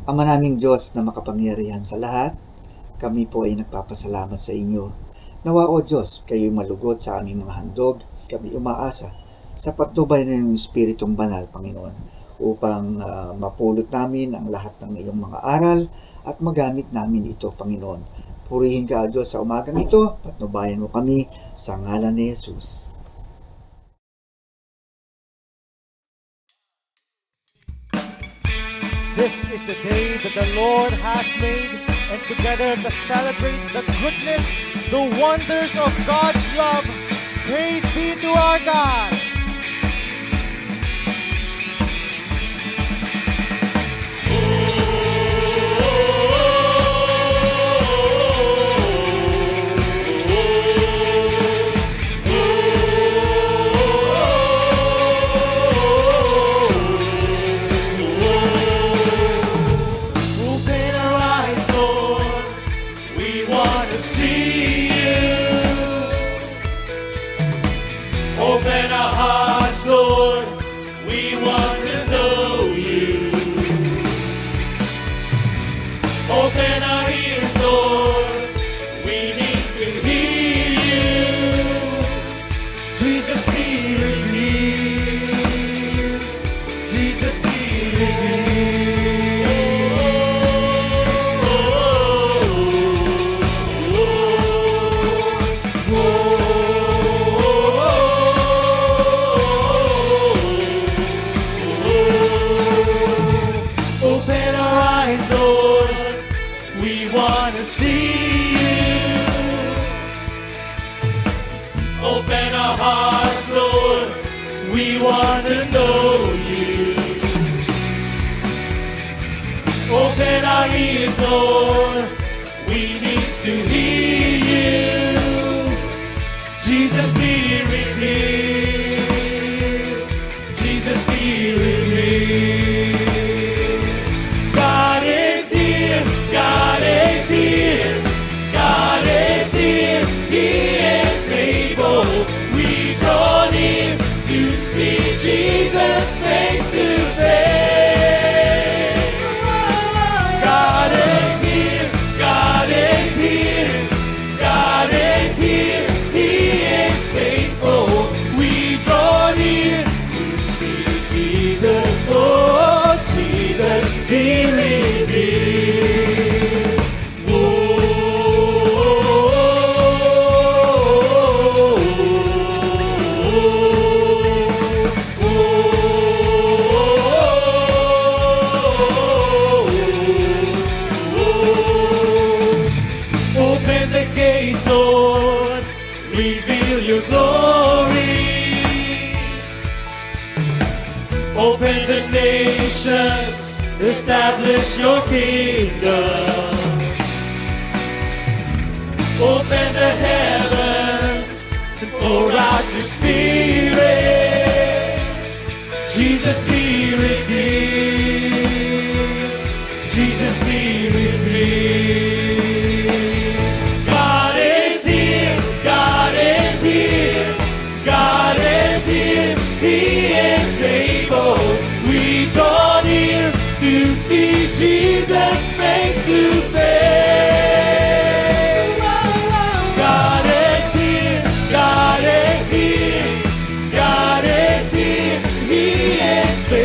Ama naming Diyos na makapangyarihan sa lahat, kami po ay nagpapasalamat sa inyo. Nawa o Diyos, kayo'y malugod sa aming mga handog. Kami umaasa sa patnubay ng iyong Espiritong Banal, Panginoon, upang mapulot namin ang lahat ng iyong mga aral at magamit namin ito, Panginoon. Purihin ka, Diyos, sa umagang ito, patnubayan mo kami sa ngalan ni Jesus. This is the day that the Lord has made, and together let's celebrate the goodness, the wonders of God's love. Praise be to our God. Open our hearts, Lord, we want to know you. Open our ears, Lord, we need to hear you. Jesus, be revealed. Jesus, be see you. Open our hearts, Lord, we want to know you. Open our ears, Lord, we need to hear you. Jesus, be revealed. Jesus, be revealed. God is here. God is here. God is here. He is able. We draw near to see Jesus face to face. God is here. God is here. God is here. He is faithful. We draw near to see Jesus. Oh, Jesus, be revealed. Open the gates, Lord, reveal your glory. Open the nations, establish your kingdom. Open the heavens and pour out your spirit. Jesus, be revealed. Jesus, be revealed. God is here. God is here. God is here. He is able. We draw near to see Jesus face to face. God is here. God is here. God is here. He is faithful.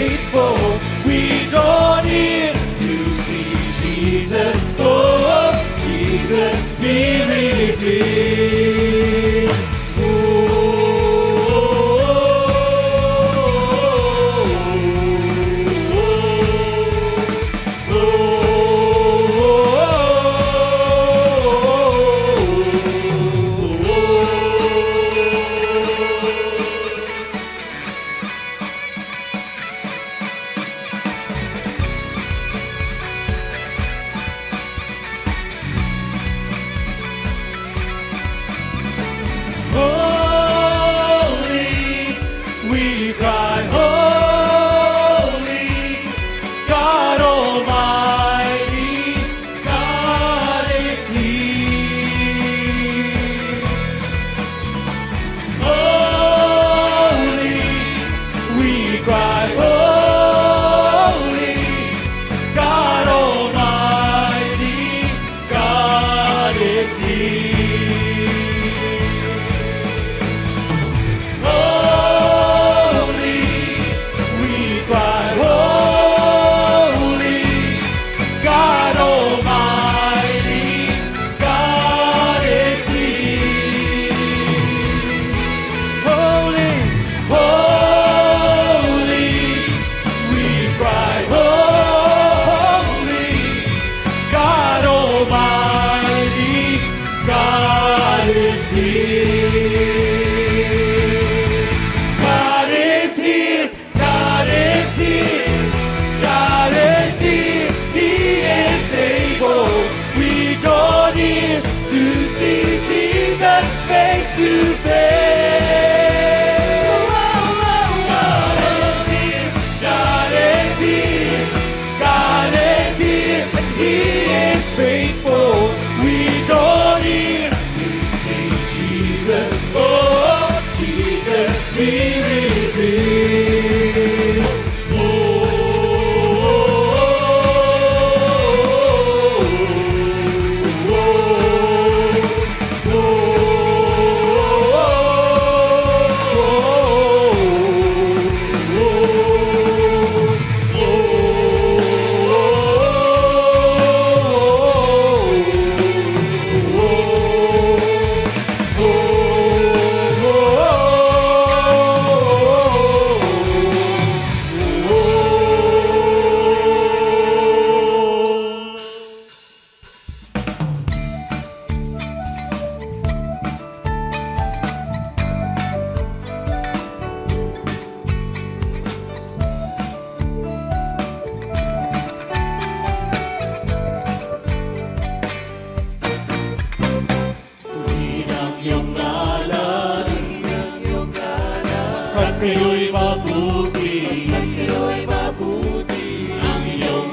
kayo'y mabuti, ang inyong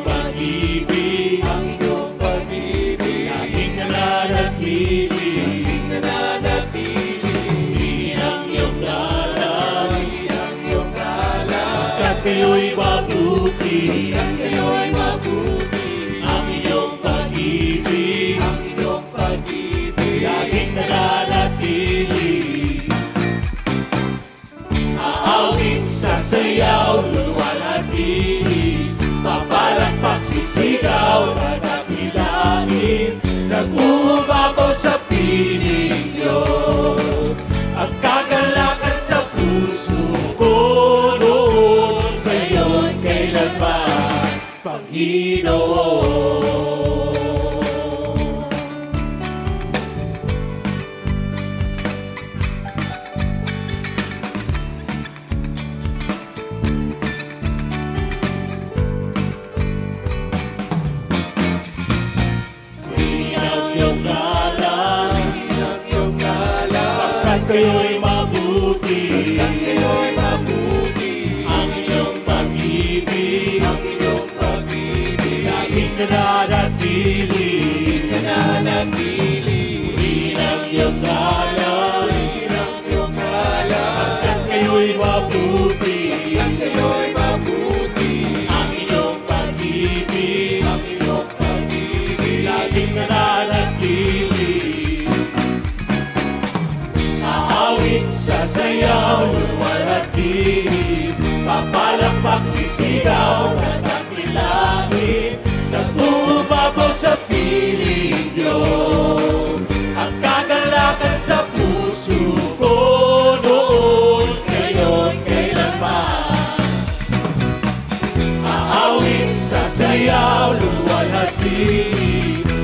pag-ibig, laging nananatili, purihin ang iyong ngalan, pagkat kayo'y mabuti, ang iyong pag-ibig, laging nananatili. Aawit, sasayaw, luluwalhati, papalakpak, sisigaw, nadakilain, nag-uumapaw sa piling nyo, ang kagalakan sa puso ko noon, ngayon, kailanman, Panginoon. Kayo'y mabuti, ang iyong pag-ibig, laging nananatili, purihin ang iyong ngalan, pagkat kayo'y mabuti, ang iyong pag-ibig, laging nananatili. Aawit, sasayaw, luluwalhati, papalakpak, sisigaw, nadakilain, nag-uumapaw sa piling nyo, ang kagalakan sa puso ko noon, ngayon, kailanman. Aawit, sasayaw, luluwalhati,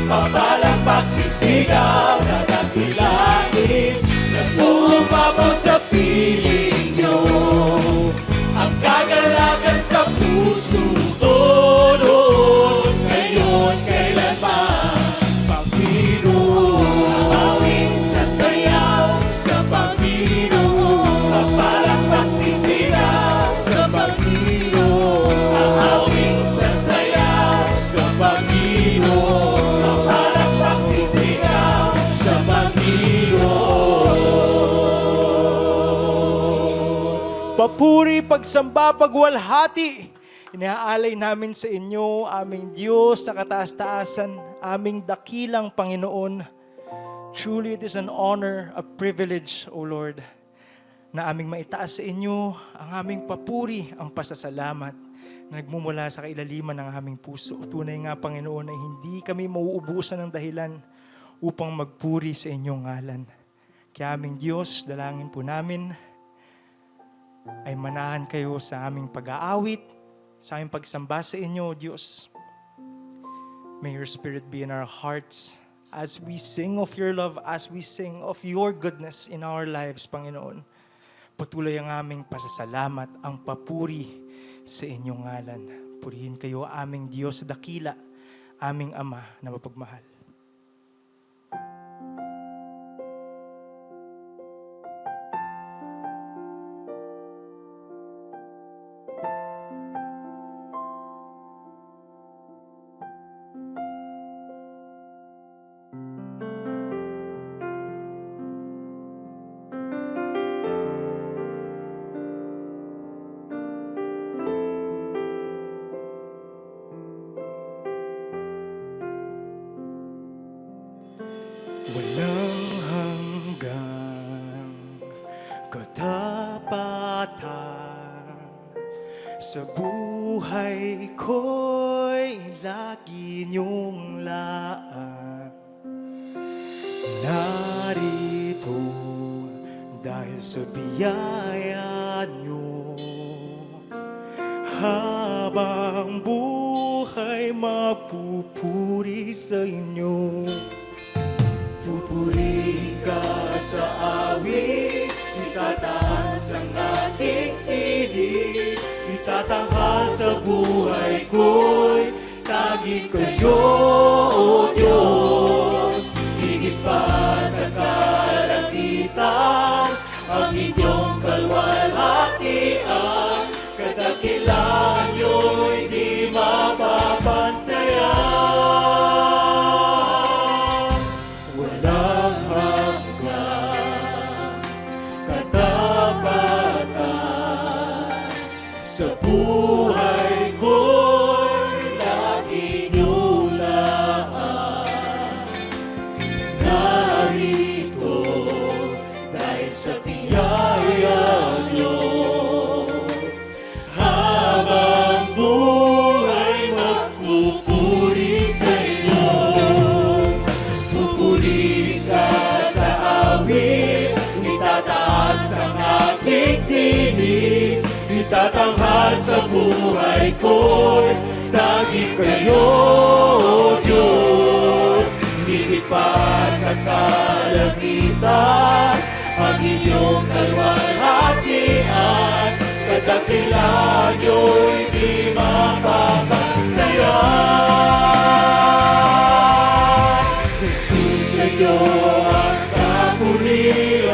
papalakpak, sisigaw, nadakilain, nag-uumapaw sa piling nyo, ang kagalakan sa puso ko noon, ngayon, kailanman, Panginoon. Aawit, sasayaw sa Panginoon, papalakpak, sisigaw sa Panginoon. Aawit, sasayaw sa Panginoon, papalakpak, sisigaw sa Panginoon. Papuri, pagsamba, pagwalhati, inaalay namin sa inyo, aming Diyos sa kataas-taasan, aming dakilang Panginoon. Truly, it is an honor, a privilege, O Lord, na aming maitaas sa inyo ang aming papuri, ang pasasalamat na nagmumula sa kailaliman ng aming puso. Tunay nga, Panginoon, ay hindi kami mauubusan ng dahilan upang magpuri sa inyong ngalan. Kaya aming Diyos, dalangin po namin ay manahan kayo sa aming pag-aawit, sa aming pagsamba sa inyo, Diyos. May your Spirit be in our hearts as we sing of your love, as we sing of your goodness in our lives, Panginoon. Patuloy ang aming pasasalamat, ang papuri sa inyong ngalan. Purihin kayo, aming Diyos sa dakila, aming Ama na mapagmahal. Walang hanggang katapatan sa buhay ko'y lagi niyong laan. Narito dahil sa biyaya niyo, habang buhay mapupuri sa inyo. Pupuri ka sa awit, itataas ang ating tinig, itatanghal sa buhay ko'y tagin kayo, O Diyos. Higit pa sa kalangitan, ang inyong kalwalhati pupuri sa iyo. Pupurihin ka sa awit, itataas ang aking tinig, itatanghal sa buhay ko'y tanging kayo, O Diyos. Higit pa sa kalangitan, ang inyong kalwalhatian, kadakilaan nyo'y di mapapantayan. Jesus, kayo ang kapulian,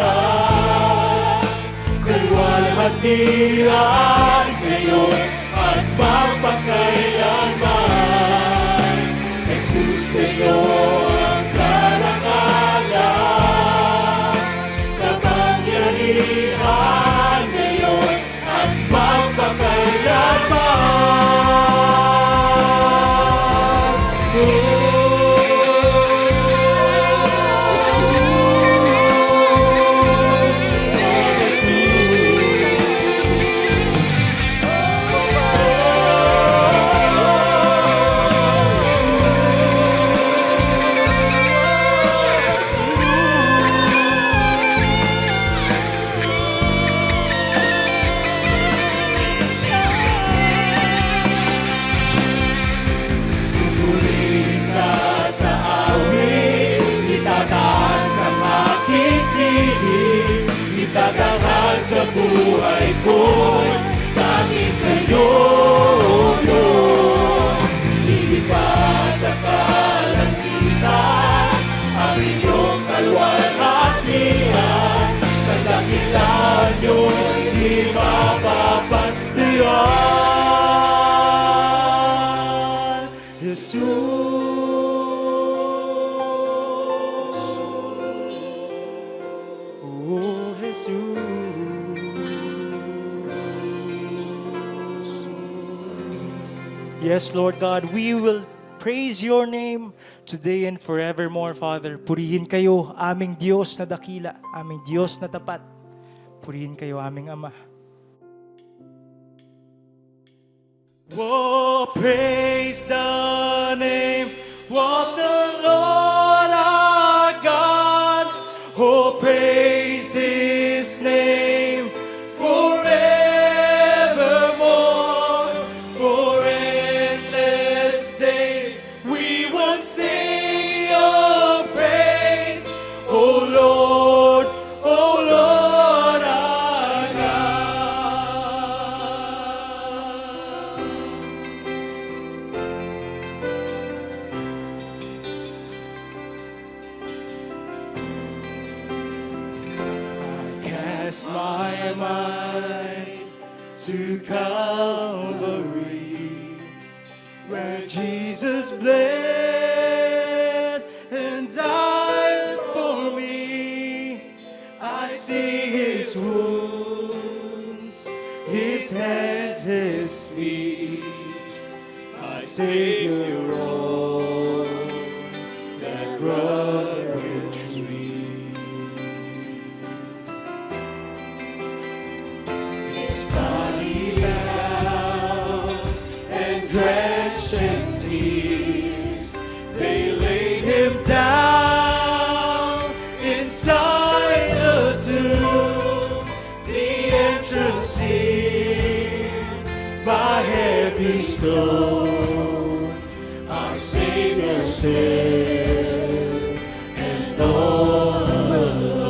kalwalhatian ngayon at magpakailanman. Jesus, kayo ang karangalan, kapangyarihan ngayon at magpakailanman. Pupurihin ka sa awit, itataas ang aking tinig, itatanghal sa buhay ko'y tanging kayo, O Diyos. Higit pa sa kalangitan, ang inyong kalwalhatian, kadakilaan nyo'y di mapapantayan. Jesus, oh Jesus. Yes, Lord God, we will praise your name today and forevermore, Father. Purihin kayo, aming Diyos na dakila, aming Diyos na tapat. Purihin kayo, aming Ama. Oh, praise the name of the Lord our God. Oh, praise His name forevermore. For endless days we will sing your praise. Oh Lord our God. Cast my mind to Calvary, where Jesus bled and died for me. I see His wounds, His hands, His feet, my Savior on that rugged tree. His body bound and drenched in tears, they laid Him down inside the tomb. The entrance sealed by heavy stone, our Savior still and all alone.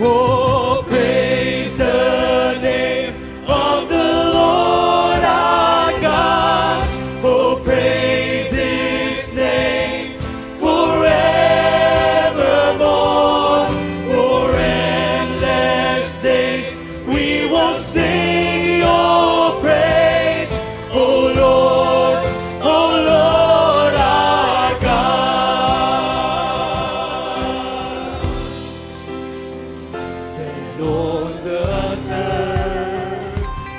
Oh, praise the name of the Lord our God. Oh, praise His name forevermore. For endless days we will sing your praise. Oh Lord our God. Then on the third,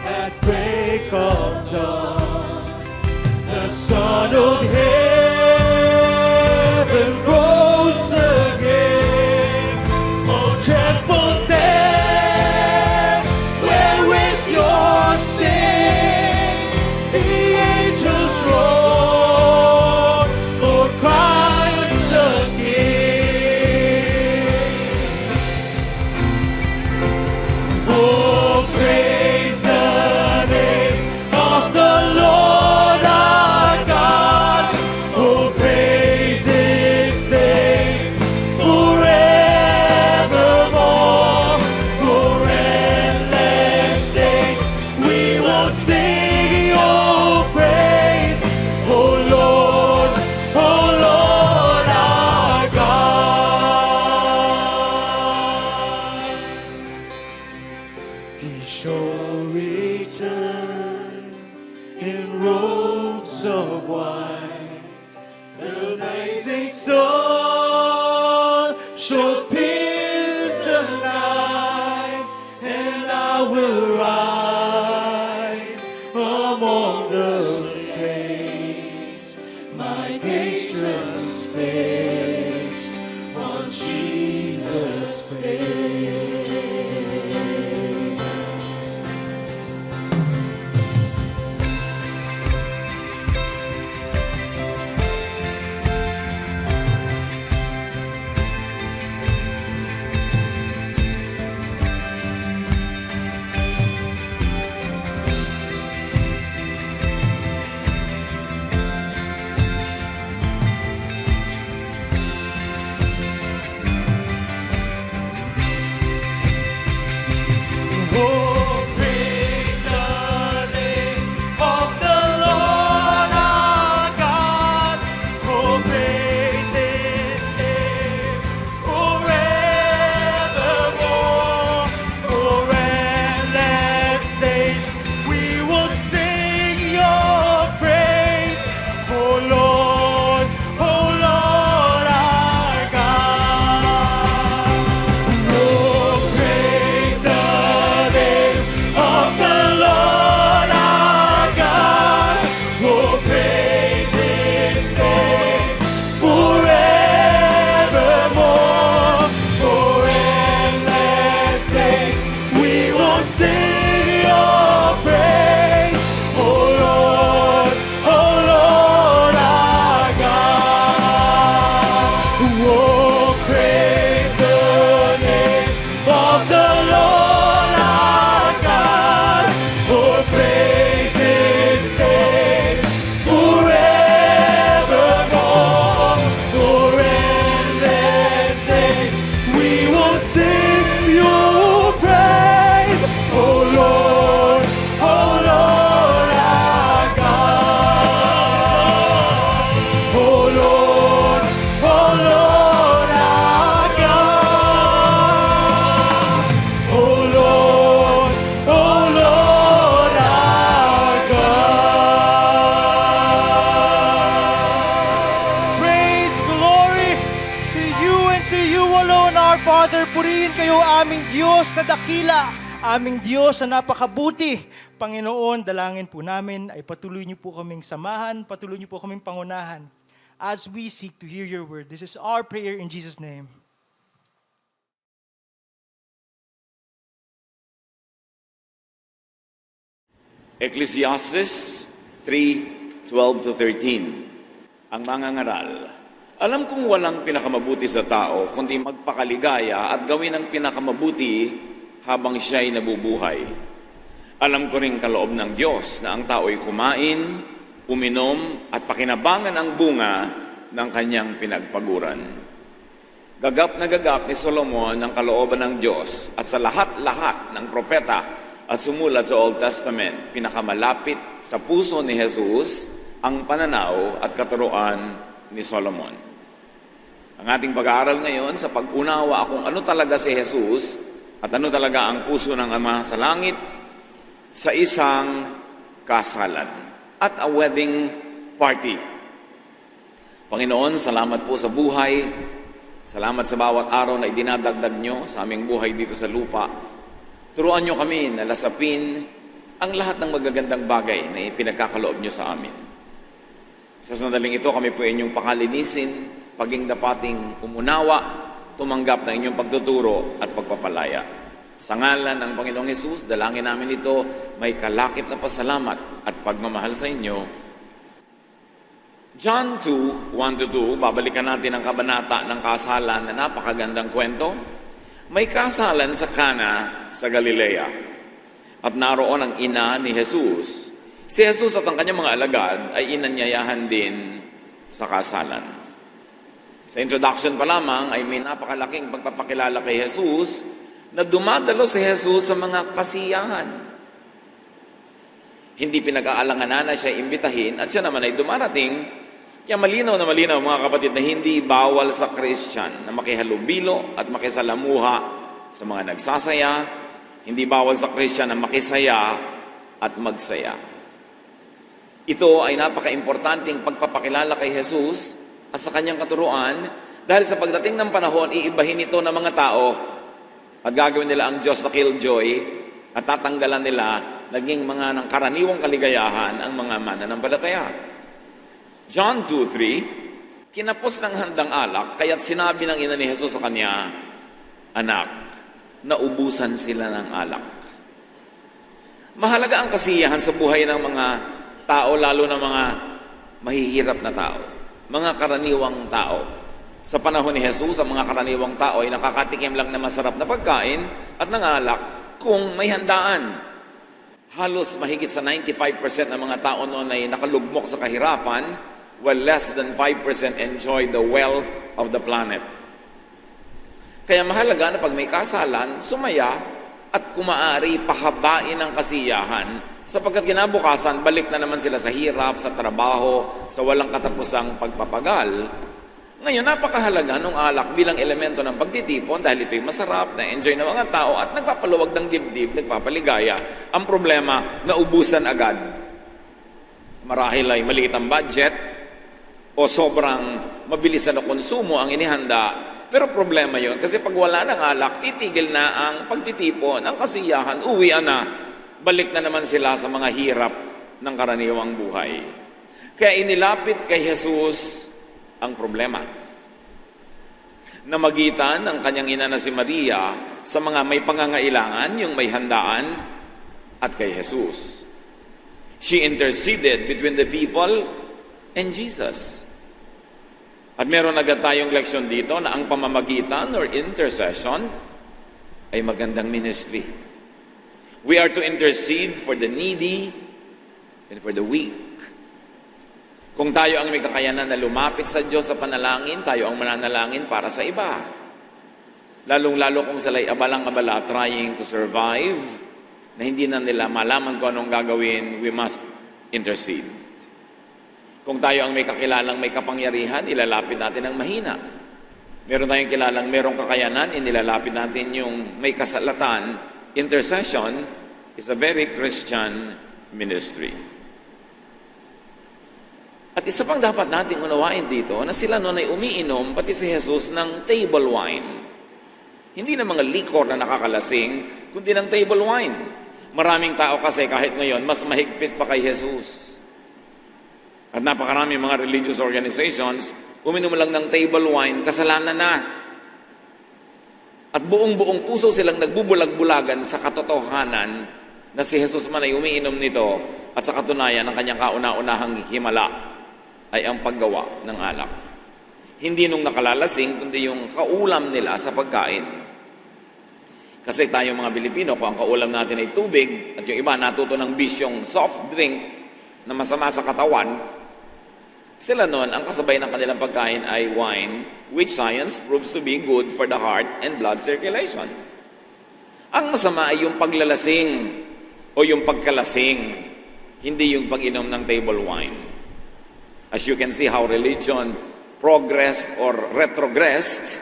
at break of dawn, the Son of Heaven rose again. Oh, tremble death, where is your will sing your praise, oh Lord, our God. He shall return in robes of white, the blazing sun shall pierce the night, and I will rise among the saints, my gaze transfixed on Jesus' face. Oh, praise the name of the Lord our God. Oh, praise His name forevermore. For endless days we will sing your praise. Oh, Lord, our God. Oh, praise the name of the Lord our God. Oh, praise His name forevermore. For endless days we will sing your praise. Oh Lord, our God. Oh, praise the name of the Lord our God. Oh, praise His name forevermore. For endless days we will sing your praise. Oh Lord, our God. Oh Lord, our God. Oh Lord, our God. Praise, glory to you and to you alone, our Father. Purihin kayo aming Diyos na dakila, aming Diyos na napakabuti. Panginoon, dalangin po namin ay patuloy niyo po kaming samahan, patuloy niyo po kaming pangunahan as we seek to hear your word. This is our prayer in Jesus' name. Ecclesiastes 3:12-13. Ang mangangaral, alam kong walang pinakamabuti sa tao, kundi magpakaligaya at gawin ang pinakamabuti habang siya'y nabubuhay. Alam ko rin kaloob ng Diyos na ang tao'y kumain, uminom at pakinabangan ang bunga ng kanyang pinagpaguran. Gagap na gagap ni Solomon ang kalooban ng Diyos at sa lahat-lahat ng propeta at sumulat sa Old Testament, pinakamalapit sa puso ni Jesus ang pananaw at katuruan ni Solomon. Ang ating pag-aaral ngayon sa pag-unawa kung ano talaga si Jesus at ano talaga ang puso ng Ama sa langit sa isang kasalan at a wedding party. Panginoon, salamat po sa buhay. Salamat sa bawat araw na idinadagdag nyo sa aming buhay dito sa lupa. Turuan nyo kami na lasapin ang lahat ng magagandang bagay na ipinagkakaloob nyo sa amin. Sa sandaling ito, kami po inyong pakalinisin, paging dapating umunawa, tumanggap ng inyong pagtuturo at pagpapalaya. Sa ngalan ng Panginoong Hesus, dalangin namin ito, may kalakip na pasalamat at pagmamahal sa inyo. John 2:1-2, babalikan natin ang kabanata ng kasalan na napakagandang kwento. May kasalan sa Cana sa Galilea at naroon ang ina ni Jesus. Si Jesus at ang kanyang mga alagad ay inanyayahan din sa kasalan. Sa introduction pa lamang ay may napakalaking pagpapakilala kay Jesus na dumadalo si Jesus sa mga kasiyahan. Hindi pinag-aalanganan na siya imbitahin at siya naman ay dumarating. Kaya malinaw na malinaw mga kapatid na hindi bawal sa Christian na makihalubilo at makisalamuha sa mga nagsasaya. Hindi bawal sa Christian na makisaya at magsaya. Ito ay napaka-importanting pagpapakilala kay Jesus at sa kanyang katuruan dahil sa pagdating ng panahon, iibahin ito ng mga tao at gagawin nila ang Diyos na killjoy at tatanggalan nila naging mga ng karaniwang kaligayahan ang mga mananampalataya. John 2:3, kinapos ng handang alak, kaya't sinabi ng ina ni Jesus sa kanya, "Anak, naubusan sila ng alak." Mahalaga ang kasiyahan sa buhay ng mga tao, lalo na mga mahihirap na tao, mga karaniwang tao. Sa panahon ni Jesus, ang mga karaniwang tao ay nakakatikim lang na masarap na pagkain at ng alak kung may handaan. Halos mahigit sa 95% ng mga tao noon ay nakalugmok sa kahirapan, while less than 5% enjoy the wealth of the planet. Kaya mahalaga na pag may kasalan, sumaya at kung maaari, pahabain ang kasiyahan sapagkat kinabukasan, balik na naman sila sa hirap, sa trabaho, sa walang katapusang pagpapagal. Ngayon, napakahalaga ng alak bilang elemento ng pagtitipon dahil ito'y masarap, na-enjoy ng mga tao at nagpapaluwag ng dibdib, nagpapaligaya. Ang problema, naubusan agad. Marahil ay maliit ang budget o sobrang mabilis na konsumo ang inihanda. Pero problema yon kasi pag wala ng alak, titigil na ang pagtitipon, ang kasiyahan, uwian na. Balik na naman sila sa mga hirap ng karaniwang buhay. Kaya inilapit kay Jesus ang problema. Namagitan ng kanyang ina na si Maria sa mga may pangangailangan, yung may handaan, at kay Jesus. She interceded between the people and Jesus. At meron agad tayong leksyon dito na ang pamamagitan or intercession ay magandang ministry. We are to intercede for the needy and for the weak. Kung tayo ang may kakayanan na lumapit sa Diyos sa panalangin, tayo ang mananalangin para sa iba. Lalong-lalo kung sila'y abalang-abala trying to survive, na hindi na nila malaman kung anong gagawin, we must intercede. Kung tayo ang may kakilalang may kapangyarihan, ilalapit natin ang mahina. Meron tayong kilalang merong kakayanan, inilalapit natin yung may kasalatan. Intercession is a very Christian ministry. At isa pang dapat nating unawain dito na sila noon ay umiinom pati si Jesus ng table wine. Hindi na mga liquor na nakakalasing, kundi ng table wine. Maraming tao kasi kahit ngayon, mas mahigpit pa kay Jesus. At napakaraming mga religious organizations, uminom lang ng table wine, kasalanan na. At buong-buong puso silang nagbubulag-bulagan sa katotohanan na si Jesus man ay umiinom nito at sa katunayan ng kanyang kauna-unahang himala ay ang paggawa ng alak. Hindi nung nakalalasing, kundi yung kaulam nila sa pagkain. Kasi tayo mga Pilipino, kung ang kaulam natin ay tubig, at yung iba natuto ng bisyong soft drink na masama sa katawan, sila noon, ang kasabay ng kanilang pagkain ay wine, which science proves to be good for the heart and blood circulation. Ang masama ay yung paglalasing o yung pagkalasing, hindi yung pag-inom ng table wine. As you can see how religion progressed or retrogressed,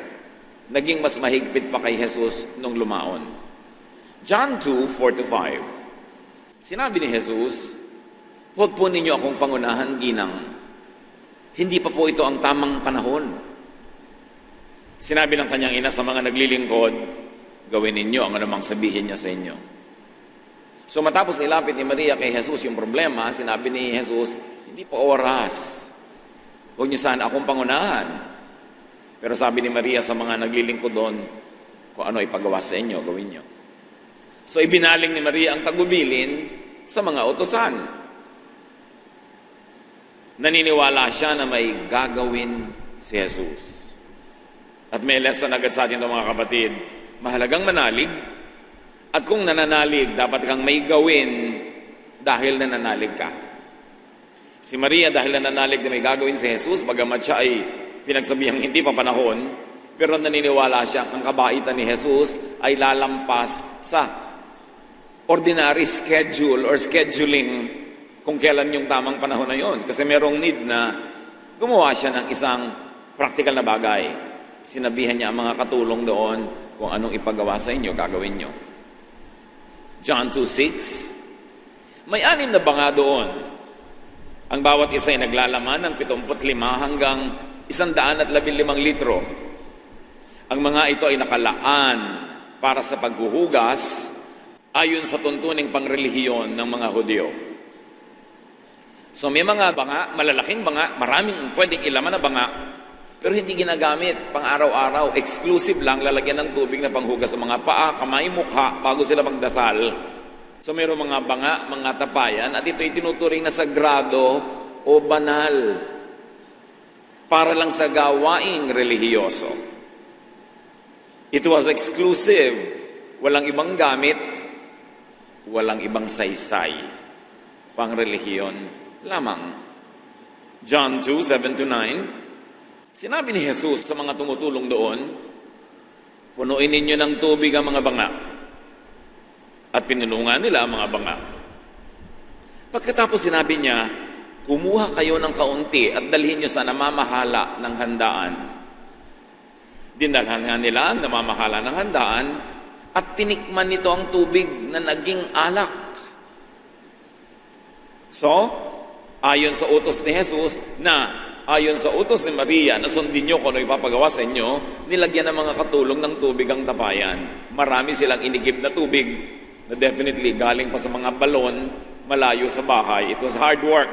naging mas mahigpit pa kay Jesus nung lumaon. John 2:4-5. Sinabi ni Jesus, "Huwag po ninyo akong pangunahan, ginang. Hindi pa po ito ang tamang panahon." Sinabi ng kanyang ina sa mga naglilingkod, "Gawin ninyo ang anumang sabihin niya sa inyo." So matapos ilapit ni Maria kay Jesus yung problema, sinabi ni Jesus, "Hindi po oras. Huwag niyo sana akong pangunahan." Pero sabi ni Maria sa mga naglilingkod doon, kung ano ipagawa sa inyo, gawin niyo. So ibinaling ni Maria ang tagubilin sa mga utusan. Naniniwala siya na may gagawin si Jesus. At may lesson agad sa atin ito mga kapatid. Mahalagang manalig. At kung nananalig, dapat kang may gawin dahil nananalig ka. Si Maria dahil nananalig na may gagawin si Jesus, bagamat siya ay pinagsabihang hindi pa panahon, pero naniniwala siya ang kabaitan ni Jesus ay lalampas sa ordinary schedule or scheduling kung kailan yung tamang panahon na yon. Kasi merong need na gumawa siya ng isang practical na bagay. Sinabihan niya ang mga katulong doon kung anong ipagawa sa inyo, gagawin nyo. John 2:6, may 6 na banga doon. Ang bawat isa ay naglalaman ng 75 hanggang 115 litro. Ang mga ito ay nakalaan para sa paghuhugas ayon sa tuntuning pangrelihiyon ng mga Hudyo. So may mga banga, malalaking banga, maraming pwedeng ilaman na banga, pero hindi ginagamit pang araw-araw, exclusive lang, lalagyan ng tubig na panghugas sa mga paa, kamay, mukha, bago sila magdasal. So mayroong mga banga, mga tapayan, at ito'y tinuturing na sagrado o banal para lang sa gawaing relihiyoso. It was exclusive, walang ibang gamit, walang ibang saysay, pang relihiyon lamang. John 2:7-9, sinabi ni Jesus sa mga tumutulong doon, punuin ninyo ng tubig ang mga banga. At pinunungan nila ang mga banga. Pagkatapos sinabi niya, kumuha kayo ng kaunti at dalhin nyo sa namamahala ng handaan. Dinalhan nga nila ang namamahala ng handaan at tinikman nito ang tubig na naging alak. So, ayon sa utos ni Jesus ayon sa utos ni Maria na sundin nyo kung ano ipapagawa sa inyo, nilagyan ng mga katulong ng tubig ang tapayan. Marami silang inigib na tubig na definitely galing pa sa mga balon malayo sa bahay. It was hard work.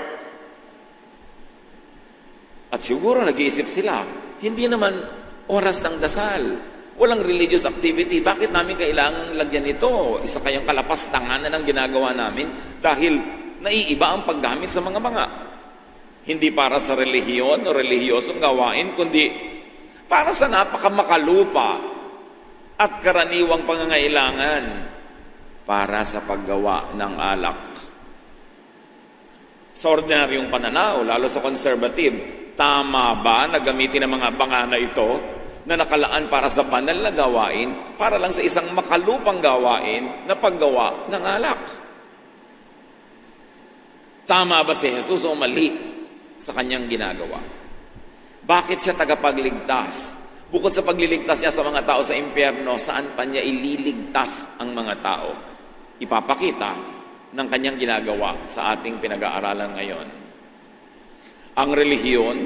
At siguro nag-iisip sila, hindi naman oras ng dasal. Walang religious activity. Bakit namin kailangan lagyan ito? Isa kayang kalapastangan na ng ginagawa namin dahil naiiba ang paggamit sa mga banga. Hindi para sa relihiyon o relihiyosong gawain, kundi para sa napakamakalupa at karaniwang pangangailangan para sa paggawa ng alak. Sa ordinaryong pananaw, lalo sa conservative, tama ba na gamitin ang mga banga na ito na nakalaan para sa banal na gawain, para lang sa isang makalupang gawain na paggawa ng alak? Tama ba si Jesus o mali sa kanyang ginagawa? Bakit siya tagapagligtas? Bukod sa pagliligtas niya sa mga tao sa impyerno, saan pa niya ililigtas ang mga tao? Ipapakita ng kanyang ginagawa sa ating pinag-aaralan ngayon. Ang relihiyon,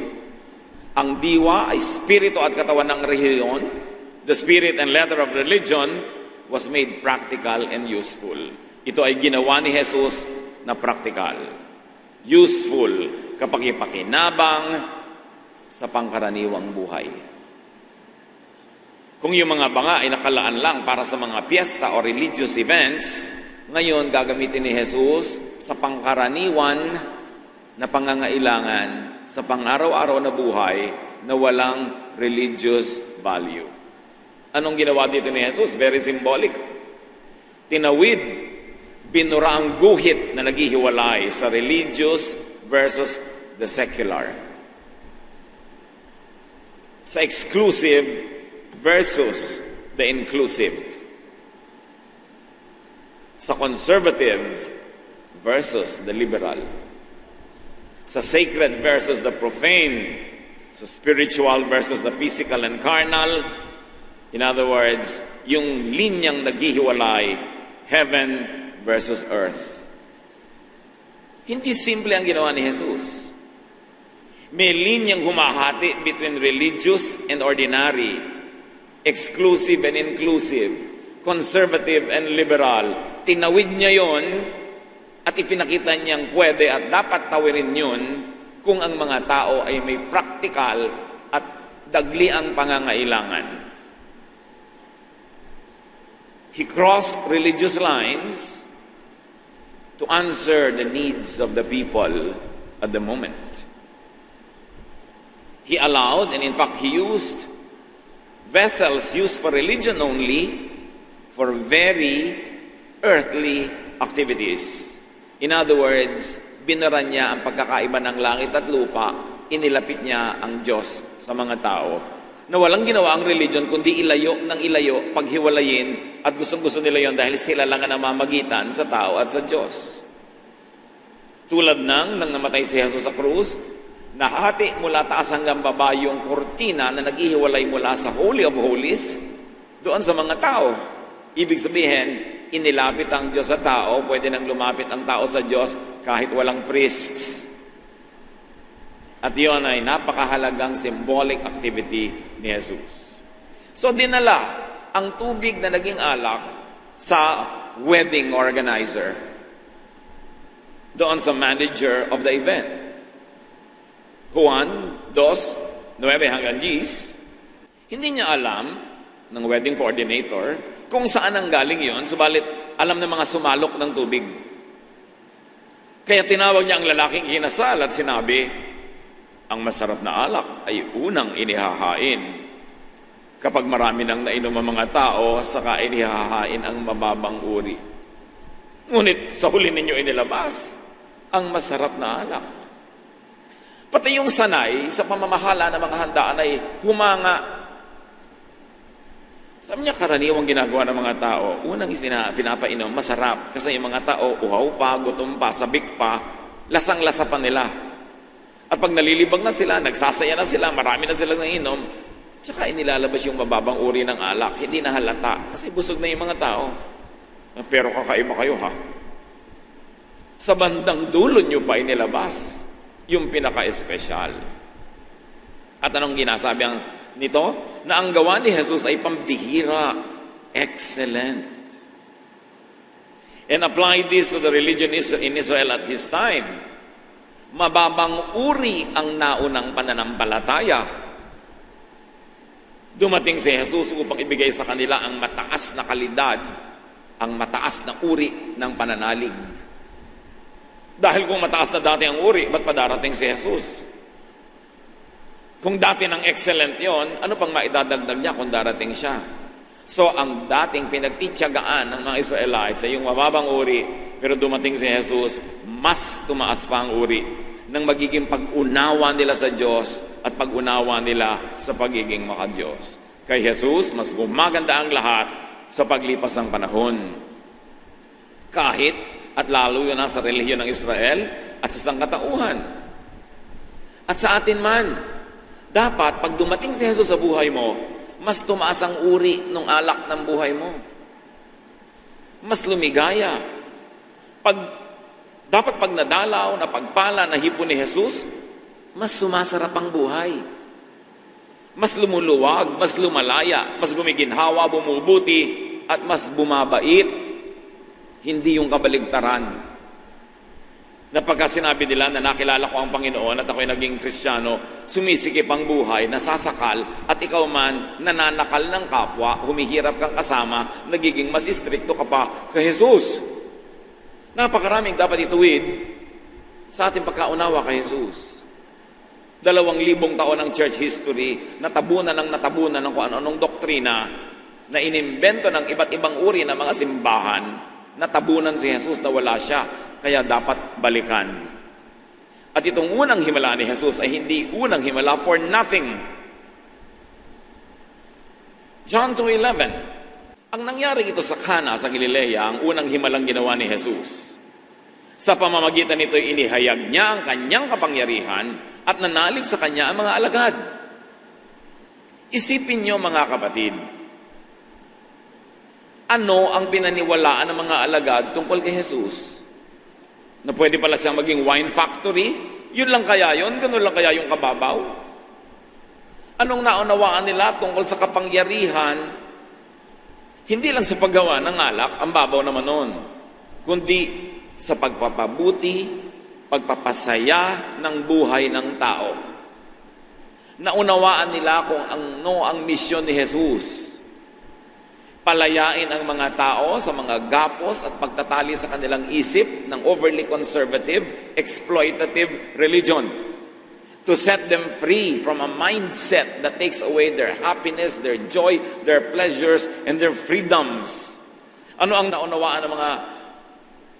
ang diwa ay spirito at katawan ng relihiyon. The spirit and letter of religion was made practical and useful. Ito ay ginawa ni Jesus na practical. Useful kapag ipakinabang sa pangkaraniwang buhay. Kung yung mga banga ay nakalaan lang para sa mga piyesta o religious events, ngayon gagamitin ni Jesus sa pangkaraniwan na pangangailangan sa pang-araw-araw na buhay na walang religious value. Anong ginawa dito ni Jesus? Very symbolic. Tinawid, binura ang guhit na naghihiwalay sa religious versus the secular. Sa exclusive versus the inclusive. Sa conservative versus the liberal. Sa sacred versus the profane. Sa spiritual versus the physical and carnal. In other words, yung linyang naghihiwalay, heaven versus earth. Hindi simple ang ginawa ni Jesus. May linyang humahati between religious and ordinary, exclusive and inclusive, conservative and liberal. Tinawid niya yon at ipinakita niyang pwede at dapat tawirin yun kung ang mga tao ay may practical at dagli ang pangangailangan. He crossed religious lines to answer the needs of the people at the moment. He allowed, and in fact he used, vessels used for religion only for very earthly activities. In other words, binara niya ang pagkakaiba ng langit at lupa, inilapit niya ang Diyos sa mga tao. Na walang ginawa ang religion, kundi ilayo ng ilayo, paghiwalayin, at gustong-gusto nila yon dahil sila lang ang namamagitan sa tao at sa Diyos. Tulad nang namatay si Jesus sa krus, nahati mula taas hanggang baba yung kortina na naghihiwalay mula sa Holy of Holies doon sa mga tao. Ibig sabihin, inilapit ang Diyos sa tao, pwede nang lumapit ang tao sa Diyos kahit walang priests. At yun ay napakahalagang symbolic activity ni Jesus. So dinala ang tubig na naging alak sa wedding organizer, doon sa manager of the event. Juan 2:9 hanggang 10, hindi niya alam ng wedding coordinator kung saan ang galing yon, subalit alam ng mga sumalok ng tubig. Kaya tinawag niya ang lalaking kinasal at sinabi, ang masarap na alak ay unang inihahain. Kapag marami nang nainom ang mga tao, saka inihahain ang mababang uri. Ngunit sa huli ninyo inilabas ang masarap na alak. Pati yung sanay sa pamamahala ng mga handaan ay humanga. Sabi niya, karaniwang ginagawa ng mga tao, unang pinapainom, masarap. Kasi yung mga tao, uhaw pa, gutom pa, sabik pa, lasang-lasa pa nila. At pag nalilibang na sila, nagsasaya na sila, marami na silang nainom, tsaka inilalabas yung mababang uri ng alak, hindi na halata. Kasi busog na yung mga tao. Pero kakaiba kayo ha. Sa bandang dulo nyo pa inilabas yung pinaka-espesyal. At anong ginasabi nito? Na ang gawa ni Jesus ay pambihira, excellent. And apply this to the religion in Israel at his time. Mababang uri ang naunang pananampalataya. Dumating si Jesus upang ibigay sa kanila ang mataas na kalidad, ang mataas na uri ng pananalig. Dahil kung mataas na dati ang uri, ba't pa darating si Jesus? Kung dati ng excellent yon, ano pang maidadagdag niya kung darating siya? So, ang dating pinagtityagaan ng mga Israelites ay yung mababang uri, pero dumating si Jesus, mas tumaas pa ang uri ng magiging pag-unawa nila sa Diyos at pag-unawa nila sa pagiging maka-Diyos. Kay Jesus, mas gumaganda ang lahat sa paglipas ng panahon. Kahit at lalo yun sa relihiyon ng Israel at sa sangkatauhan. At sa atin man, dapat pag dumating si Jesus sa buhay mo, mas tumaas ang uri ng alak ng buhay mo. Mas lumigaya. Dapat pag nadalaw, napagpala, nahipon ni Jesus, mas sumasarap ang buhay. Mas lumuluwag, mas lumalaya, mas gumiginhawa, bumubuti, at mas bumabait. Hindi yung kabaligtaran. Na pagka sinabi nila na nakilala ko ang Panginoon at ako'y naging Kristiyano, sumisikip ang buhay, nasasakal, at ikaw man nananakal ng kapwa, humihirap kang kasama, nagiging mas istrikto ka pa kay Jesus. Napakaraming dapat ituwid sa ating pagkaunawa kay Jesus. 2,000 taon ng church history, natabunan ng kung ano-anong doktrina, na inimbento ng iba't ibang uri ng mga simbahan, natabunan si Jesus na wala siya, kaya dapat balikan. At itong unang himala ni Jesus ay hindi unang himala for nothing. John 2:11. Ang nangyari ito sa Cana sa Galilea, ang unang himalang ginawa ni Jesus. Sa pamamagitan nito inihayag niya ang kanyang kapangyarihan at nanalig sa kanya ang mga alagad. Isipin niyo mga kapatid, ano ang pinaniwalaan ng mga alagad tungkol kay Jesus? Na pwede pala siyang maging wine factory? Yun lang kaya yun? Ganun lang kaya yung kababaw? Anong naunawaan nila tungkol sa kapangyarihan? Hindi lang sa paggawa ng alak, ang babaw naman nun, kundi sa pagpapabuti, pagpapasaya ng buhay ng tao. Naunawaan nila kung ano ang misyon ni Jesus. Palayain ang mga tao sa mga gapos at pagtatali sa kanilang isip ng overly conservative, exploitative religion. To set them free from a mindset that takes away their happiness, their joy, their pleasures, and their freedoms. Ano ang naunawaan ng mga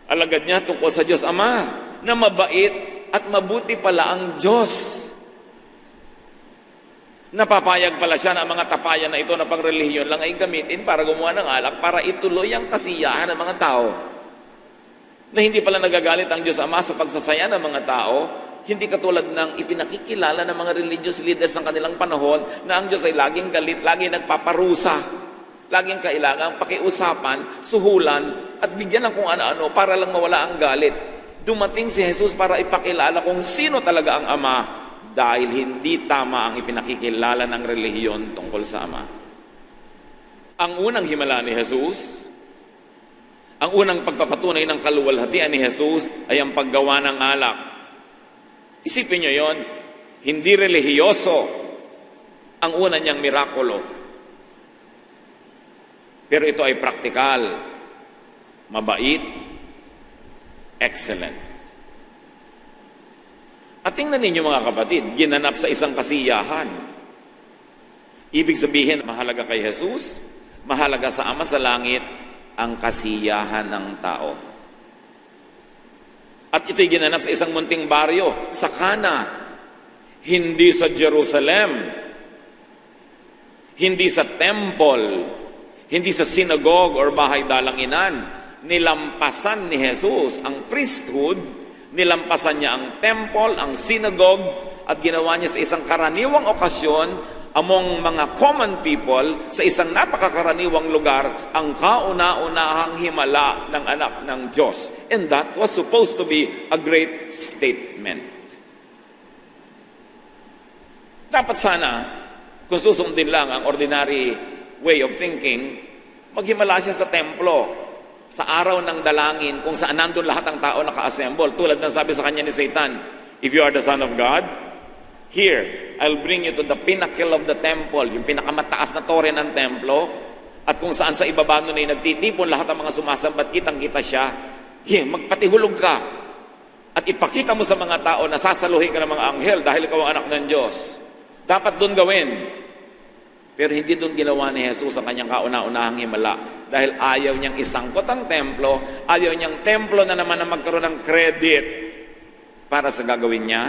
alagad niya tungkol sa Diyos Ama? Na mabait at mabuti pala ang Diyos. Napapayag pala siya na ang mga tapayan na ito na pangrelihiyon lang ay gamitin para gumawa ng alak para ituloy ang kasiyahan ng mga tao. Na hindi pala nagagalit ang Diyos Ama sa pagsasaya ng mga tao, hindi katulad ng ipinakikilala ng mga religious leaders ng kanilang panahon na ang Diyos ay laging galit, laging nagpaparusa, laging kailangan pakiusapan, suhulan, at bigyan ng kung ano-ano para lang mawala ang galit. Dumating si Jesus para ipakilala kung sino talaga ang Ama dahil hindi tama ang ipinakikilala ng relihiyon tungkol sa Ama. Ang unang himala ni Jesus, ang unang pagpapatunay ng kaluwalhatian ni Jesus ay ang paggawa ng alak. Isipin nyo yon, hindi relihiyoso ang una niyang mirakulo. Pero ito ay praktikal, mabait, excellent. At tingnan ninyo mga kapatid, ginanap sa isang kasiyahan. Ibig sabihin, mahalaga kay Jesus, mahalaga sa Ama sa Langit, ang kasiyahan ng tao. At ito'y ginanap sa isang munting baryo, sa Cana, hindi sa Jerusalem, hindi sa temple, hindi sa synagogue or bahay dalanginan. Nilampasan ni Jesus ang priesthood, nilampasan niya ang temple, ang synagogue, at ginawa niya sa isang karaniwang okasyon among mga common people sa isang napakakaraniwang lugar ang kauna-unahang himala ng anak ng Diyos. And that was supposed to be a great statement. Dapat sana, kung susundin lang ang ordinary way of thinking, maghimala siya sa templo, sa araw ng dalangin, kung saan nandun lahat ng tao naka-assemble. Tulad ng sabi sa kanya ni Satan, if you are the Son of God, here, I'll bring you to the pinnacle of the temple, yung pinakamataas na tore ng templo, at kung saan sa ibaba nun ay nagtitipon lahat ng mga sumasambat, kitang-kita siya, magpatihulog ka, at ipakita mo sa mga tao na sasaluhin ka ng mga anghel dahil ikaw ang anak ng Diyos. Dapat doon gawin. Pero hindi doon ginawa ni Jesus ang kanyang kauna-unahang himala dahil ayaw niyang isangkot ang templo, ayaw niyang templo na naman na magkaroon ng credit para sa gagawin niya.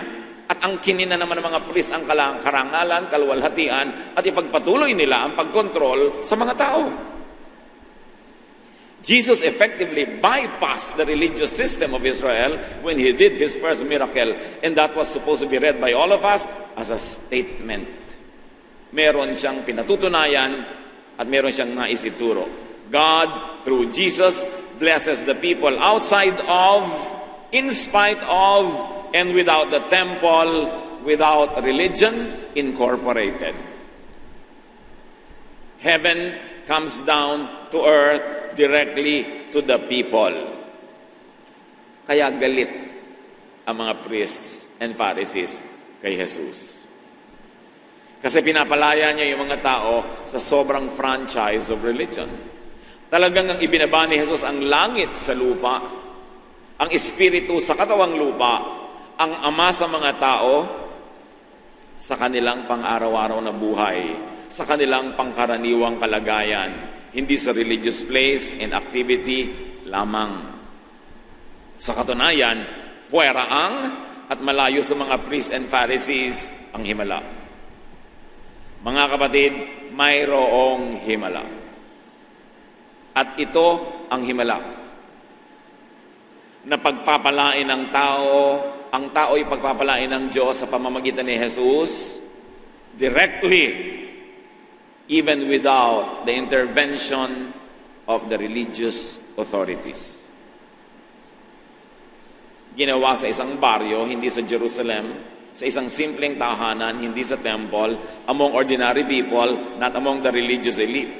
At ang kinina naman ng mga pulis ang karangalan, kaluwalhatian, at ipagpatuloy nila ang pagkontrol sa mga tao. Jesus effectively bypassed the religious system of Israel when he did his first miracle, and that was supposed to be read by all of us as a statement. Meron siyang pinatutunayan at meron siyang naisituro. God, through Jesus, blesses the people outside of, in spite of, and without the temple, without religion incorporated. Heaven comes down to earth directly to the people. Kaya galit ang mga priests and Pharisees kay Jesus. Kasi pinapalaya niya yung mga tao sa sobrang franchise of religion. Talagang ang ibinaba ni Jesus ang langit sa lupa, ang espiritu sa katawang lupa, ang Ama sa mga tao sa kanilang pang-araw-araw na buhay, sa kanilang pangkaraniwang kalagayan, hindi sa religious place and activity lamang. Sa katunayan, puweraang at malayo sa mga priests and Pharisees ang himala. Mga kapatid, mayroong himala. At ito ang himala na pagpapalain ng tao, ang tao ay pagpapalain ng Diyos sa pamamagitan ni Jesus directly, even without the intervention of the religious authorities. Ginawa sa isang baryo, hindi sa Jerusalem, sa isang simpleng tahanan, hindi sa temple, among ordinary people, not among the religious elite.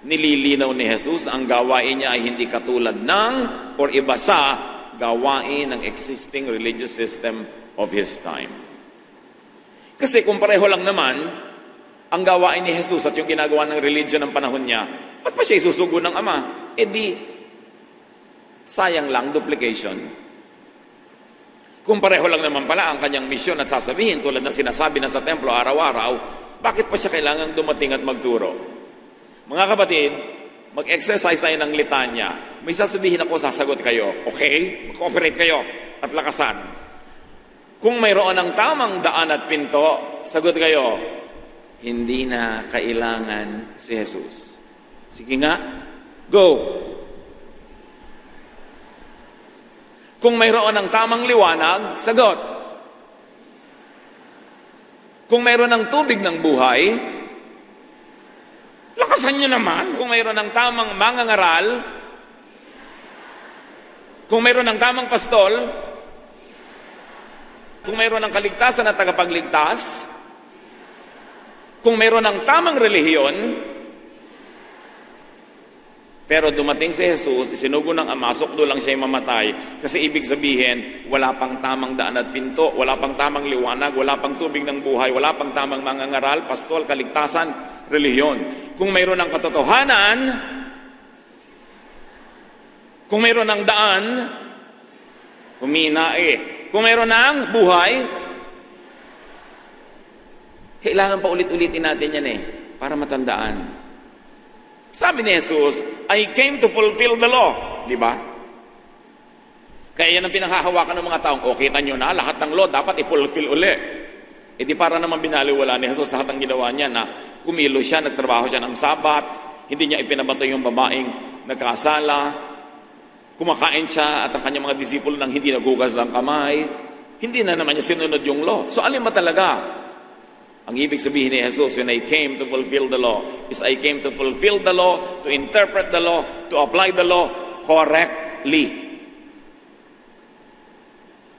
Nililinaw ni Jesus ang gawain niya ay hindi katulad ng or iba sa gawain ng existing religious system of his time. Kasi kung pareho lang naman ang gawain ni Jesus at yung ginagawa ng religion ng panahon niya, ba't pa siya isusugo ng Ama? E di, sayang lang, duplication. Kung pareho lang naman pala ang kanyang misyon at sasabihin tulad na sinasabi na sa templo araw-araw, bakit pa siya kailangang dumating at magturo? Mga kapatid, mag-exercise tayo ng litanya. May sasabihin ako, sasagot kayo. Okay? Mag-cooperate kayo at lakasan. Kung mayroon ng tamang daan at pinto, sagot kayo, hindi na kailangan si Jesus. Sige nga, go! Kung mayroon ng tamang liwanag, sagot. Kung mayroon ng tubig ng buhay, lakasan nyo naman. Kung mayroon ng tamang mangangaral, kung mayroon ng tamang pastol, kung mayroon ng kaligtasan at tagapagligtas, kung mayroon ng tamang relihiyon, pero dumating si Jesus, isinugo ng Ama, sukdo lang siya mamatay. Kasi ibig sabihin, wala pang tamang daan at pinto, wala pang tamang liwanag, wala pang tubig ng buhay, wala pang tamang mangangaral, pastol, kaligtasan, relihiyon. Kung mayroon ng katotohanan, kung mayroon ng daan, humina Kung mayroon ng buhay, kailangan pa ulit-ulitin natin yan para matandaan. Sabi ni Jesus, I came to fulfill the law. Di ba? Kaya yan ang pinanghahawakan ng mga taong, kita nyo na, lahat ng law dapat i-fulfill uli. Di para naman binaliwala ni Jesus lahat ng ginawa niya na kumilo siya, nagtrabaho siya ng Sabat, hindi niya ipinabato yung babaeng nagkasala, kumakain siya at ang kanyang mga disipulo nang hindi naghugas ng kamay, hindi na naman niya sinunod yung law. So alin ba talaga? Ang ibig sabihin ni Jesus, when I came to fulfill the law, is I came to fulfill the law, to interpret the law, to apply the law correctly.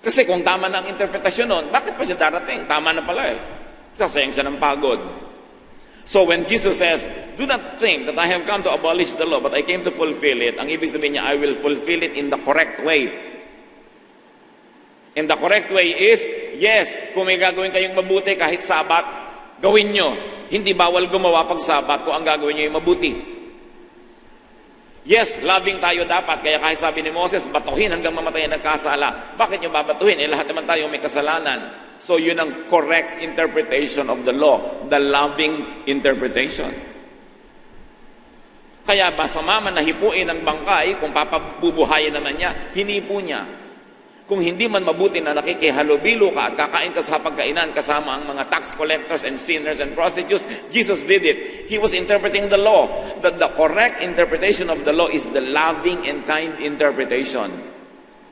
Kasi kung tama na ang interpretasyon nun, bakit pa siya darating? Tama na pala Sasayang siya ng pagod. So when Jesus says, do not think that I have come to abolish the law, but I came to fulfill it, ang ibig sabihin niya, I will fulfill it in the correct way. And the correct way is, yes, kung may gagawin kayong mabuti kahit Sabat, gawin nyo. Hindi bawal gumawa pag Sabat kung ang gagawin nyo yung mabuti. Yes, loving tayo dapat. Kaya kahit sabi ni Moses, batuhin hanggang mamatay ang nagkasala. Bakit nyo babatuhin? Lahat naman tayo may kasalanan. So yun ang correct interpretation of the law. The loving interpretation. Kaya masama man nahipuin ng bangkay, kung papabubuhayin naman niya, hinipo niya. Kung hindi man mabuti na nakikihalubilo ka at kakain ka sa pagkainan kasama ang mga tax collectors and sinners and prostitutes, Jesus did it. He was interpreting the law. The correct interpretation of the law is the loving and kind interpretation.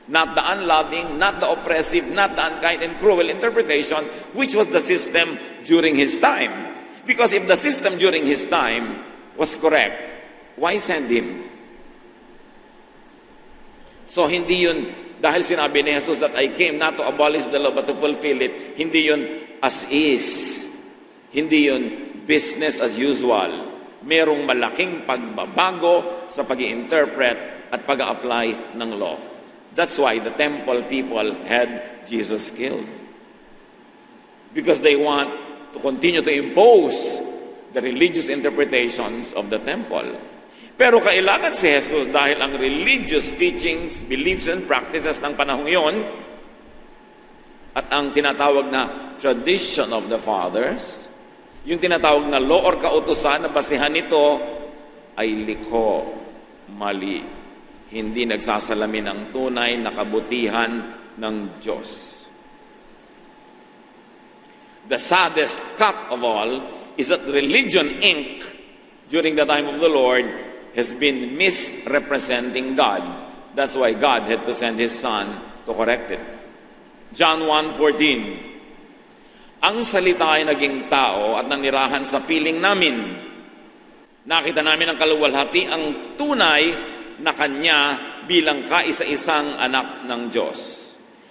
Not the unloving, not the oppressive, not the unkind and cruel interpretation, which was the system during his time. Because if the system during his time was correct, why send him? So hindi yun, dahil sinabi ni Jesus that I came not to abolish the law but to fulfill it, hindi yun as is. Hindi yun business as usual. Merong malaking pagbabago sa pag-i-interpret at pag-a-apply ng law. That's why the temple people had Jesus killed. Because they want to continue to impose the religious interpretations of the temple. Pero kailangan si Jesus dahil ang religious teachings, beliefs, and practices ng panahong yon at ang tinatawag na tradition of the fathers, yung tinatawag na law or kautusan na basihan nito ay likho, mali. Hindi nagsasalamin ang tunay na kabutihan ng Diyos. The saddest cut of all is that religion, Inc., during the time of the Lord, has been misrepresenting God. That's why God had to send His Son to correct it. John 1:14. Ang salita ay naging tao at nanirahan sa piling namin. Nakita namin ang kaluwalhati, ang tunay na Kanya bilang kaisa-isang anak ng Diyos.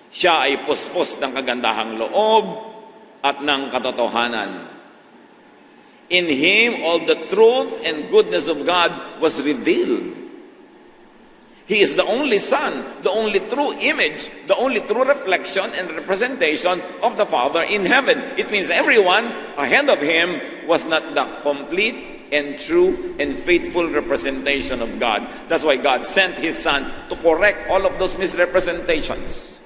Siya ay puspos ng kagandahang loob at ng katotohanan. In Him, all the truth and goodness of God was revealed. He is the only Son, the only true image, the only true reflection and representation of the Father in heaven. It means everyone ahead of Him was not the complete and true and faithful representation of God. That's why God sent His Son to correct all of those misrepresentations.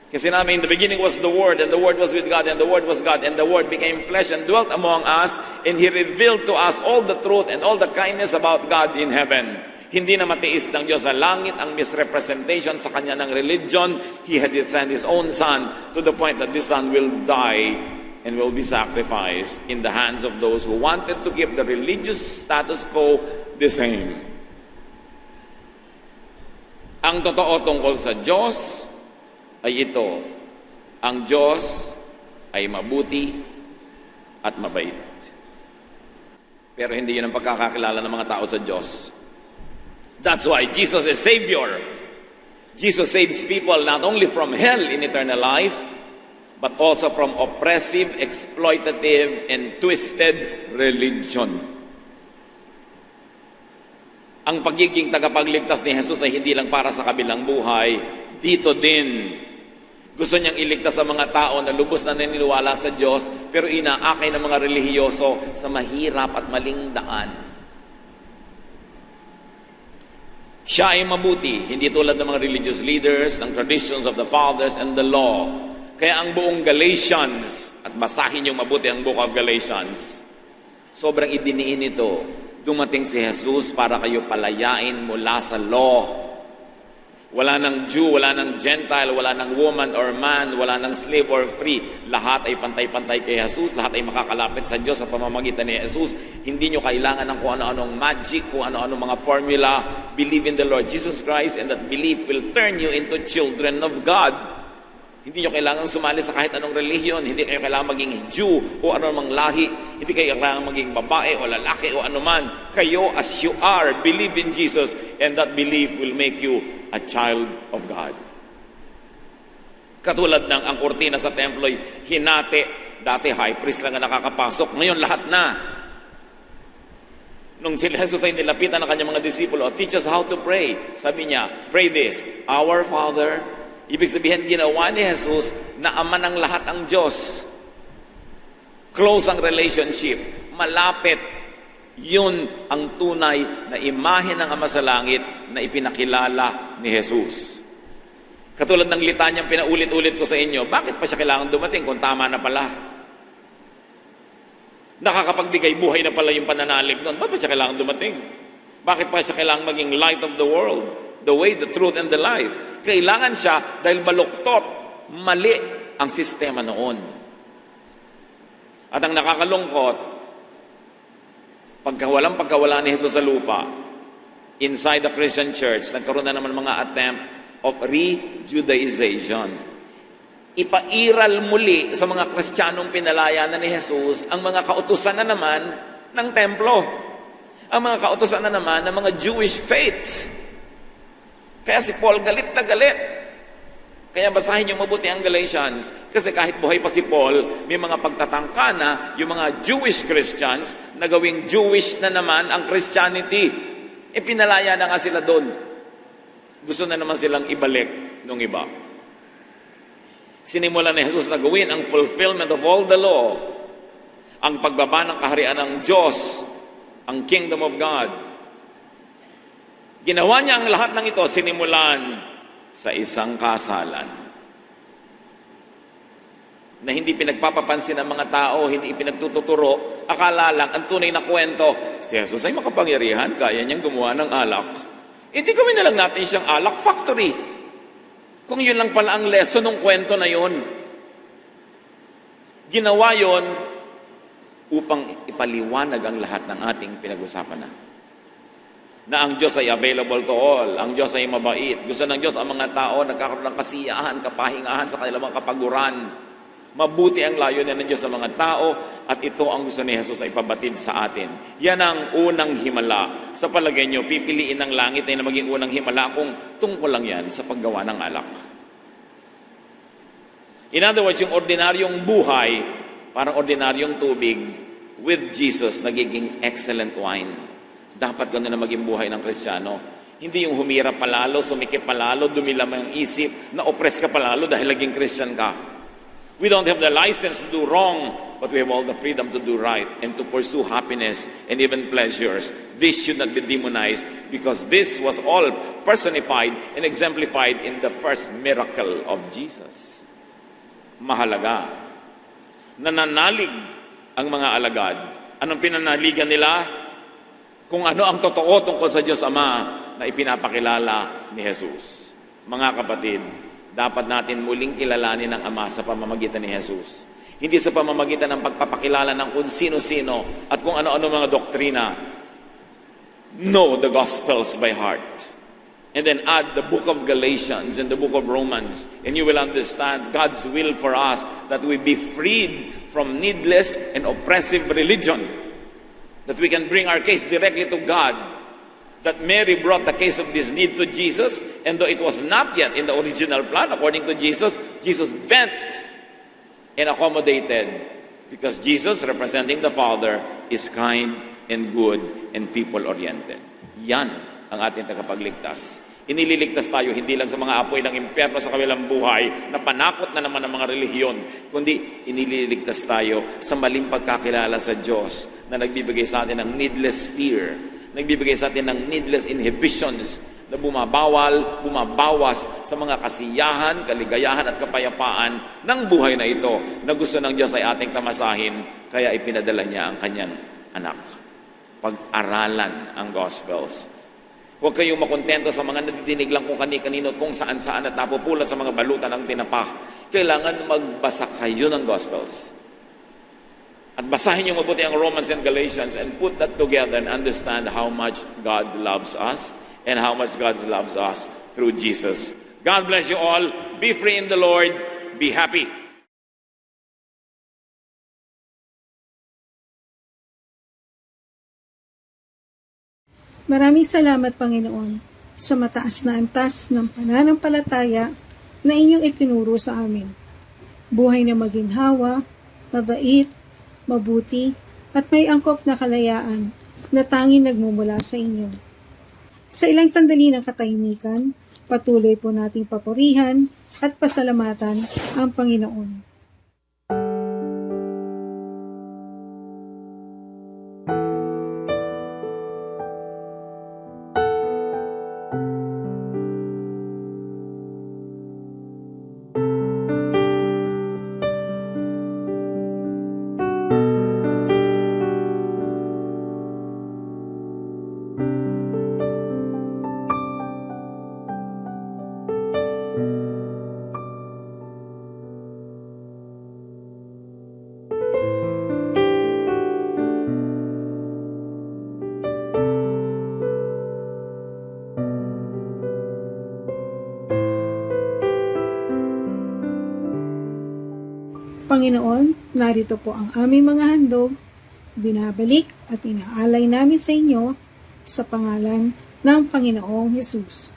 Kasi namin, in the beginning was the Word, and the Word was with God, and the Word was God, and the Word became flesh and dwelt among us, and He revealed to us all the truth and all the kindness about God in heaven. Hindi na matiis ng Diyos sa langit ang misrepresentation sa Kanya ng religion. He had sent His own Son to the point that this Son will die and will be sacrificed in the hands of those who wanted to keep the religious status quo the same. Ang totoo tungkol sa Diyos ay ito: ang Diyos ay mabuti at mabait. Pero hindi yun ang pagkakakilala ng mga tao sa Diyos. That's why Jesus is Savior. Jesus saves people not only from hell in eternal life, but also from oppressive, exploitative, and twisted religion. Ang pagiging tagapagligtas ni Jesus ay hindi lang para sa kabilang buhay, dito din. Gusto niyang iligtas sa mga tao na lubos na naniniwala sa Diyos, pero inaakay ng mga relihiyoso sa mahirap at maling daan. Siya ay mabuti, hindi tulad ng mga religious leaders, ng traditions of the fathers and the law. Kaya ang buong Galatians, at basahin yung mabuti ang book of Galatians, sobrang idiniin ito. Dumating si Jesus para kayo palayain mula sa law. Wala ng Jew, wala ng Gentile, wala ng woman or man, wala ng slave or free. Lahat ay pantay-pantay kay Jesus, lahat ay makakalapit sa Diyos sa pamamagitan ni Jesus. Hindi nyo kailangan ng kung ano-anong magic, kung ano-anong mga formula. Believe in the Lord Jesus Christ, and that belief will turn you into children of God. Hindi nyo kailangan sumali sa kahit anong relihiyon. Hindi kayo kailangan maging Jew o anumang lahi. Hindi kayo kailangan maging babae o lalaki o anuman. Kayo as you are, believe in Jesus, and that belief will make you a child of God. Katulad ng ang kurtina sa templo ay hinati. Dati high priest lang ang nakakapasok. Ngayon lahat na. Nung si Jesus ay nilapitan ng kanyang mga disipulo, teach us how to pray. Sabi niya, pray this: Our Father. Ibig sabihin, ginawa ni Jesus na ama ng lahat ang Diyos. Close ang relationship. Malapit. Yun ang tunay na imahe ng Ama sa Langit na ipinakilala ni Jesus. Katulad ng litanyang pinaulit-ulit ko sa inyo, bakit pa siya kailangan dumating kung tama na pala? Nakakapagbigay buhay na pala yung pananalig doon. Bakit pa siya kailangan dumating? Bakit pa siya kailangan maging light of the world? The way, the truth, and the life. Kailangan siya dahil baluktot, mali ang sistema noon. At ang nakakalungkot, pagkawala ni Jesus sa lupa, inside the Christian church, nagkaroon na naman mga attempt of re-Judaization. Ipairal muli sa mga Kristiyanong pinalaya na ni Jesus ang mga kautusan na naman ng templo. Ang mga kautusan na naman ng mga Jewish faiths. Kaya si Paul galit na galit. Kaya basahin niyo mabuti ang Galatians. Kasi kahit buhay pa si Paul, may mga pagtatangka na yung mga Jewish Christians na gawing Jewish na naman ang Christianity. E pinalaya na nga sila doon. Gusto na naman silang ibalik nung iba. Sinimula ni Jesus na gawin ang fulfillment of all the law. Ang pagbaba ng kaharian ng Diyos. Ang kingdom of God. Ginawa niya ang lahat ng ito sinimulan sa isang kasalan na hindi pinagpapapansin ng mga tao, hindi pinagtututuro. Akala lang, ang tunay na kwento, si Jesus ay makapangyarihan, kaya niyang gumawa ng alak. Hindi gawin na lang natin siyang alak factory. Kung yun lang pala ang lesson ng kwento na yun. Ginawa yun upang ipaliwanag ang lahat ng ating pinag-usapan na ang Diyos ay available to all. Ang Diyos ay mabait. Gusto ng Diyos ang mga tao nagkakaroon ng kasiyahan, kapahingahan sa kanilang mga kapaguran. Mabuti ang layunin ng Diyos sa mga tao at ito ang gusto ni Jesus ay pabatid sa atin. Yan ang unang himala. Sa palagay nyo, pipiliin ng langit ay na maging unang himala kung tungkol lang yan sa paggawa ng alak. In other words, yung ordinaryong buhay, parang ordinaryong tubig, with Jesus, nagiging excellent wine. Dapat gano'n na maging buhay ng Kristiyano. Hindi yung humirap palalo, sumikip palalo, dumilam ang isip, na-oppress ka palalo dahil naging Christian ka. We don't have the license to do wrong, but we have all the freedom to do right and to pursue happiness and even pleasures. This should not be demonized because this was all personified and exemplified in the first miracle of Jesus. Mahalaga. Nananalig ang mga alagad. Anong pinanaligan nila? Kung ano ang totoo tungkol sa Diyos Ama na ipinapakilala ni Jesus. Mga kapatid, dapat natin muling kilalanin ang Ama sa pamamagitan ni Jesus. Hindi sa pamamagitan ng pagpapakilala ng kung sino-sino at kung ano-ano mga doktrina. Know the Gospels by heart and then add the book of Galatians and the book of Romans, and you will understand God's will for us, that we be freed from needless and oppressive religion, that we can bring our case directly to God, that Mary brought the case of this need to Jesus, and though it was not yet in the original plan according to Jesus, Jesus bent and accommodated, because Jesus, representing the Father, is kind and good and people-oriented. Yan ang ating tagapagligtas. Inililigtas tayo hindi lang sa mga apoy ng impyerno sa kabilang buhay na panakot na naman ng mga relihiyon, kundi inililigtas tayo sa maling pagkakilala sa Diyos na nagbibigay sa atin ng needless fear, nagbibigay sa atin ng needless inhibitions na bumabawas sa mga kasiyahan, kaligayahan at kapayapaan ng buhay na ito na gusto ng Diyos ay ating tamasahin, kaya ipinadala niya ang kanyang anak. Pag-aralan ang Gospels. Huwag kayong makontento sa mga nadidinig lang kung kani-kanino at kung saan-saan at napupulat sa mga balutan ng tinapah. Kailangan magbasa kayo ng Gospels. At basahin niyo mabuti ang Romans and Galatians and put that together and understand how much God loves us and how much God loves us through Jesus. God bless you all. Be free in the Lord. Be happy. Maraming salamat, Panginoon, sa mataas na antas ng pananampalataya na inyong itinuro sa amin. Buhay na maginhawa, mabait, mabuti, at may angkop na kalayaan na tanging nagmumula sa inyo. Sa ilang sandali ng katahimikan, patuloy po nating papurihan at pasalamatan ang Panginoon. Panginoon, narito po ang aming mga handog, binabalik at inaalay namin sa inyo sa pangalan ng Panginoong Hesus.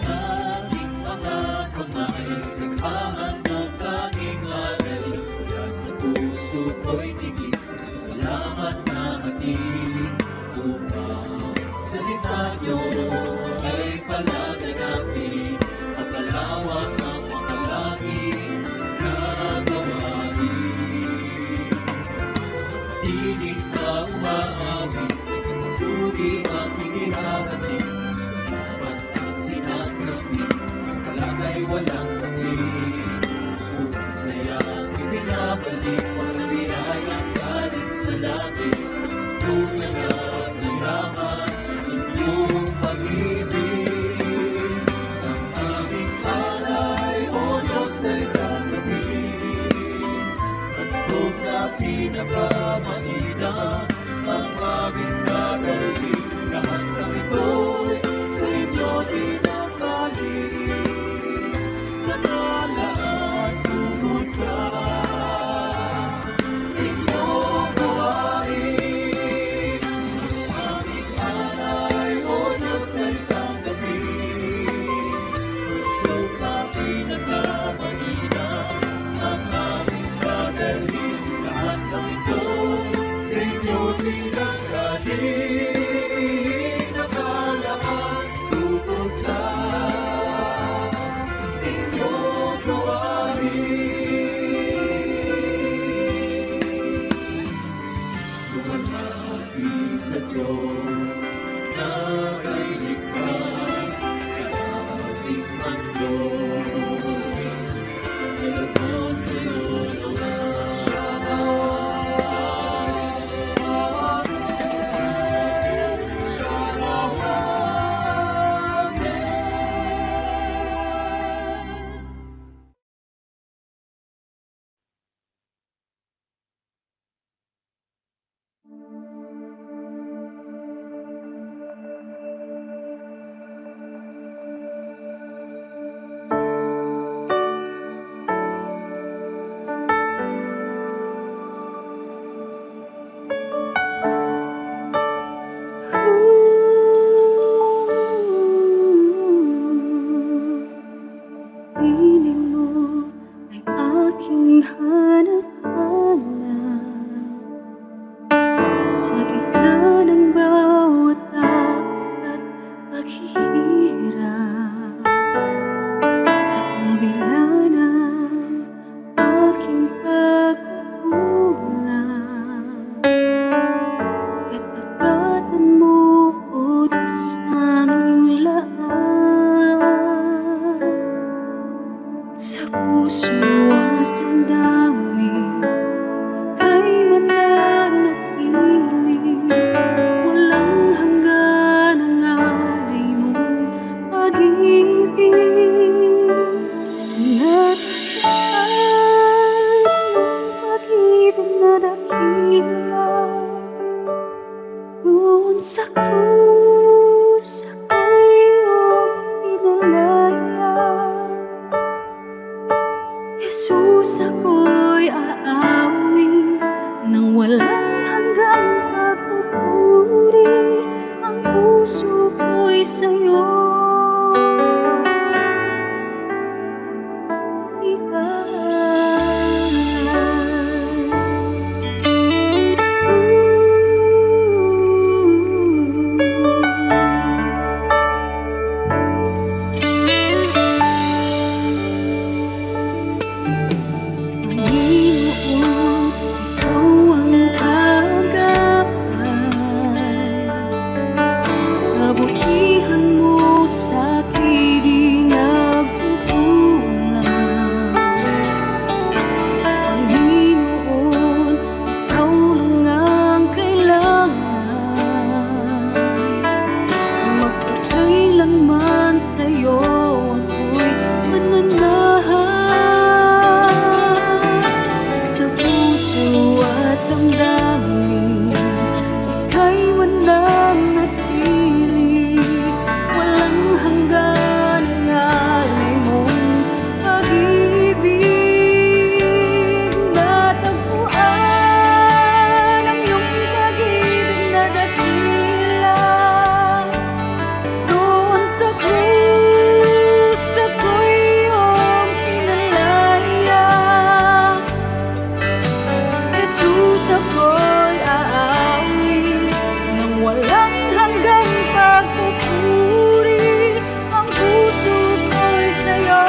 Aming mga kamay, naghahandog tanging alay, mula sa puso ko'y tigil, sa salamat na hatid. Upang salita niyo ay palaganapin, at palawak ang makalangin na gawain. Tinig na umaawit, puri ang inihahatid, sa salamat ang sinasabi, ang kalagay walang patid. Upang sayang ibinabalik, pagkabiyayang galing sa langit, tunay na yaman ng iyong pag-ibig. Ang aming alay, O Diyos, ay gagawin, handog na pinakamahina ang aming dadalhin. Lahat ng ito'y sa inyo dinamdalin, nanalaan tungo sa inyong gawain. Aming alay, O Diyos, ay tanggapin, handog na pinakamahina ang aming dadalhin. Lahat ng ito sa inyo dinamdalin, nanalaan aking hanap-hanap sa gitna ng bawat takot at paghihirap, sa kabila ng aking pagkukulang. Katapatan mo, O Diyos, tanging laan sa puso at damdamin. Ika'y mananatili, walang hanggan ang alay mong pag-ibig. Natagpuan ang pag-ibig na dakila. Doon sa krus ako'y iyong pinalaya. Jesus, ako'y aamin nang walang hanggang pagpupuri. Ang puso ko'y sa'yo Panginoon, ikaw ang kagapay. Kabutihan mo sa akin di nagkukulang. Panginoon, ikaw lang ang kailangan. Magpakailanman sa'yo ako'y mananahan. Sa puso at damdamin, ika'y mananatili, walang hanggan ang alay mong pag-ibig. Natagpuan ang iyong pag-ibig na dakila. Doon sa krus ako'y iyong pinalaya. Jesus, ako'y aamin nang walang hanggang pagpupuri. Ang puso ko'y sa'yo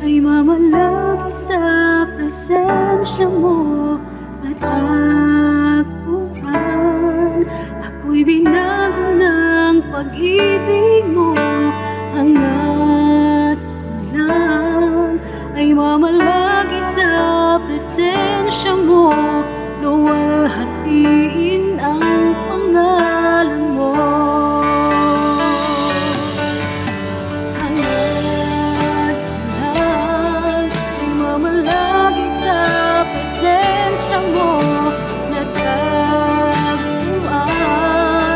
ay mamalagi sa presensya mo at agpuan. Ako'y binago ng pag-ibig mo, hangga't kulang ay mamalagi sa presensya mo. Luwalhatiin ang pangalan mo. Hangga't kulang ay mamalagi sa presensya mo. Natagpuan,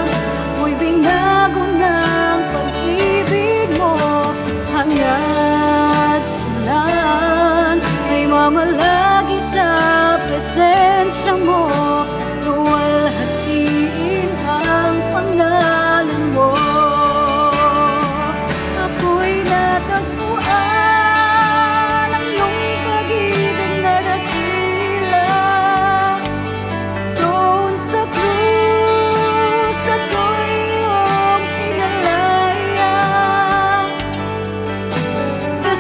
ako'y binago ng pag-ibig mo. Hangga't kulang ay mamalagi sa presensya mo. Luwalhatiin ang pangalan mo. Ako'y natagpuan ang iyong pag-ibig na dakila. Doon sa krus ako'y iyong pinalaya.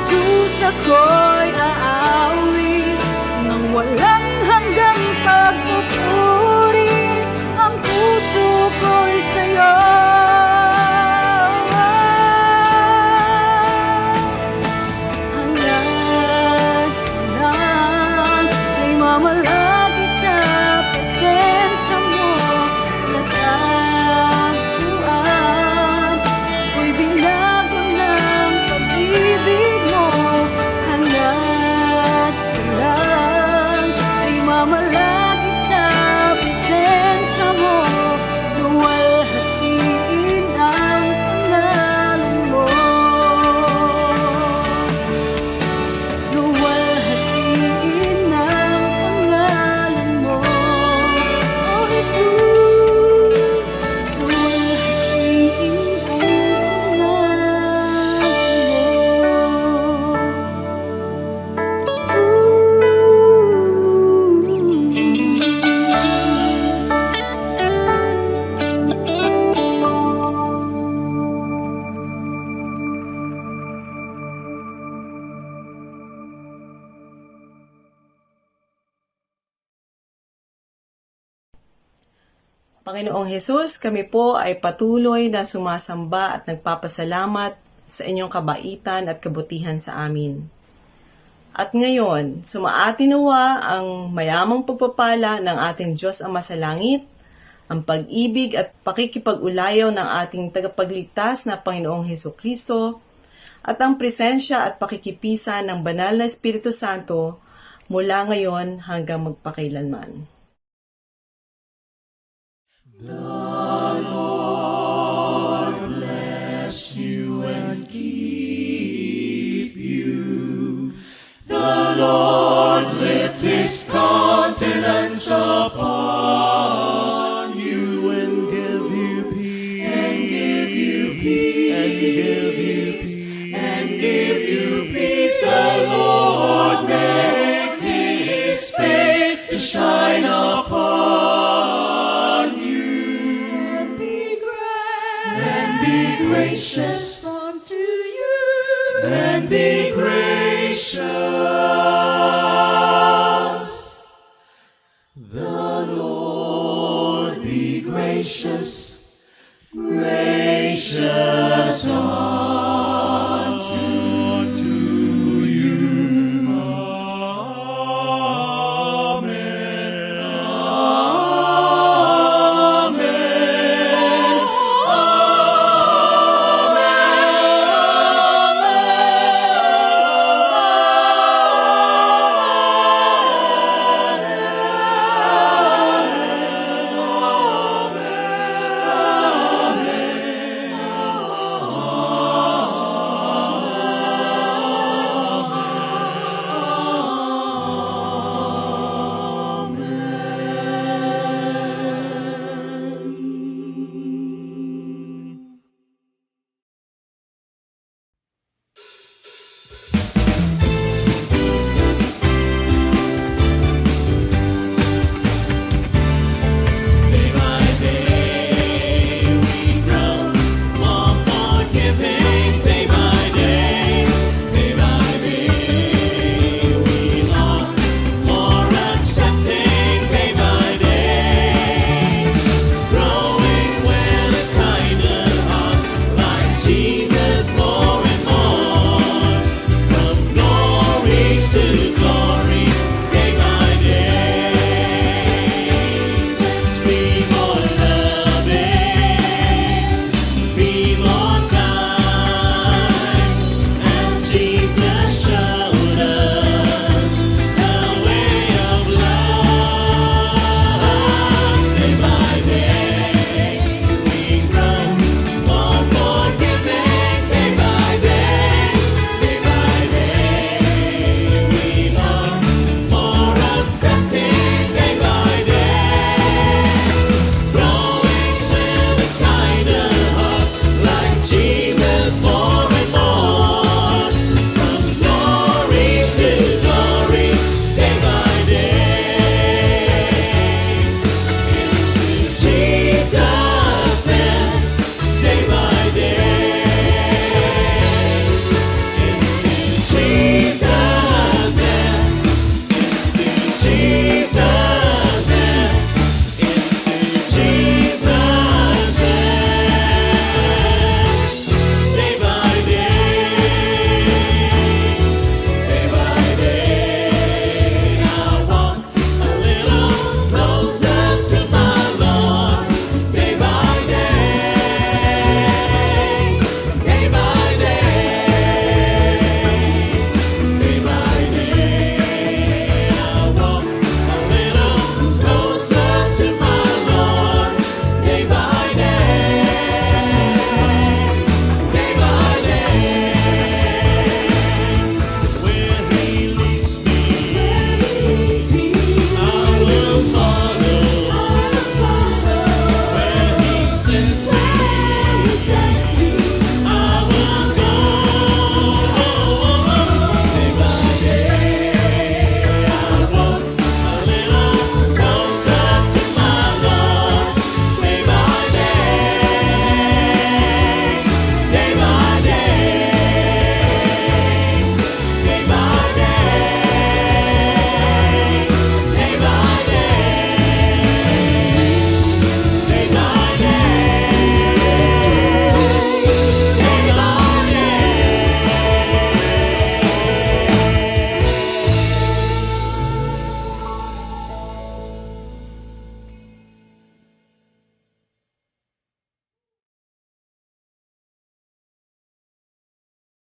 Jesus, ako'y aawi nang walang hanggang pagpupuri. Ang puso ko'y sa'yo hangga't kulang ay mamalagi sa presensya mo. Natagpuan, ako'y binago ng pag-ibig mo. Hangga't Panginoong Hesus, kami po ay patuloy na sumasamba at nagpapasalamat sa inyong kabaitan at kabutihan sa amin. At ngayon, sumaati nawa ang mayamang pagpapala ng ating Diyos Ama sa langit, ang pag-ibig at pakikipag-ulayaw ng ating tagapagligtas na Panginoong Hesukristo, at ang presensya at pakikipisa ng Banal na Espiritu Santo mula ngayon hanggang magpakailanman. His countenance upon you and give you peace, and give you peace, and give you peace, and give you peace. The Lord make His face to shine upon you, and be gracious unto you, and be gracious. Gracious, gracious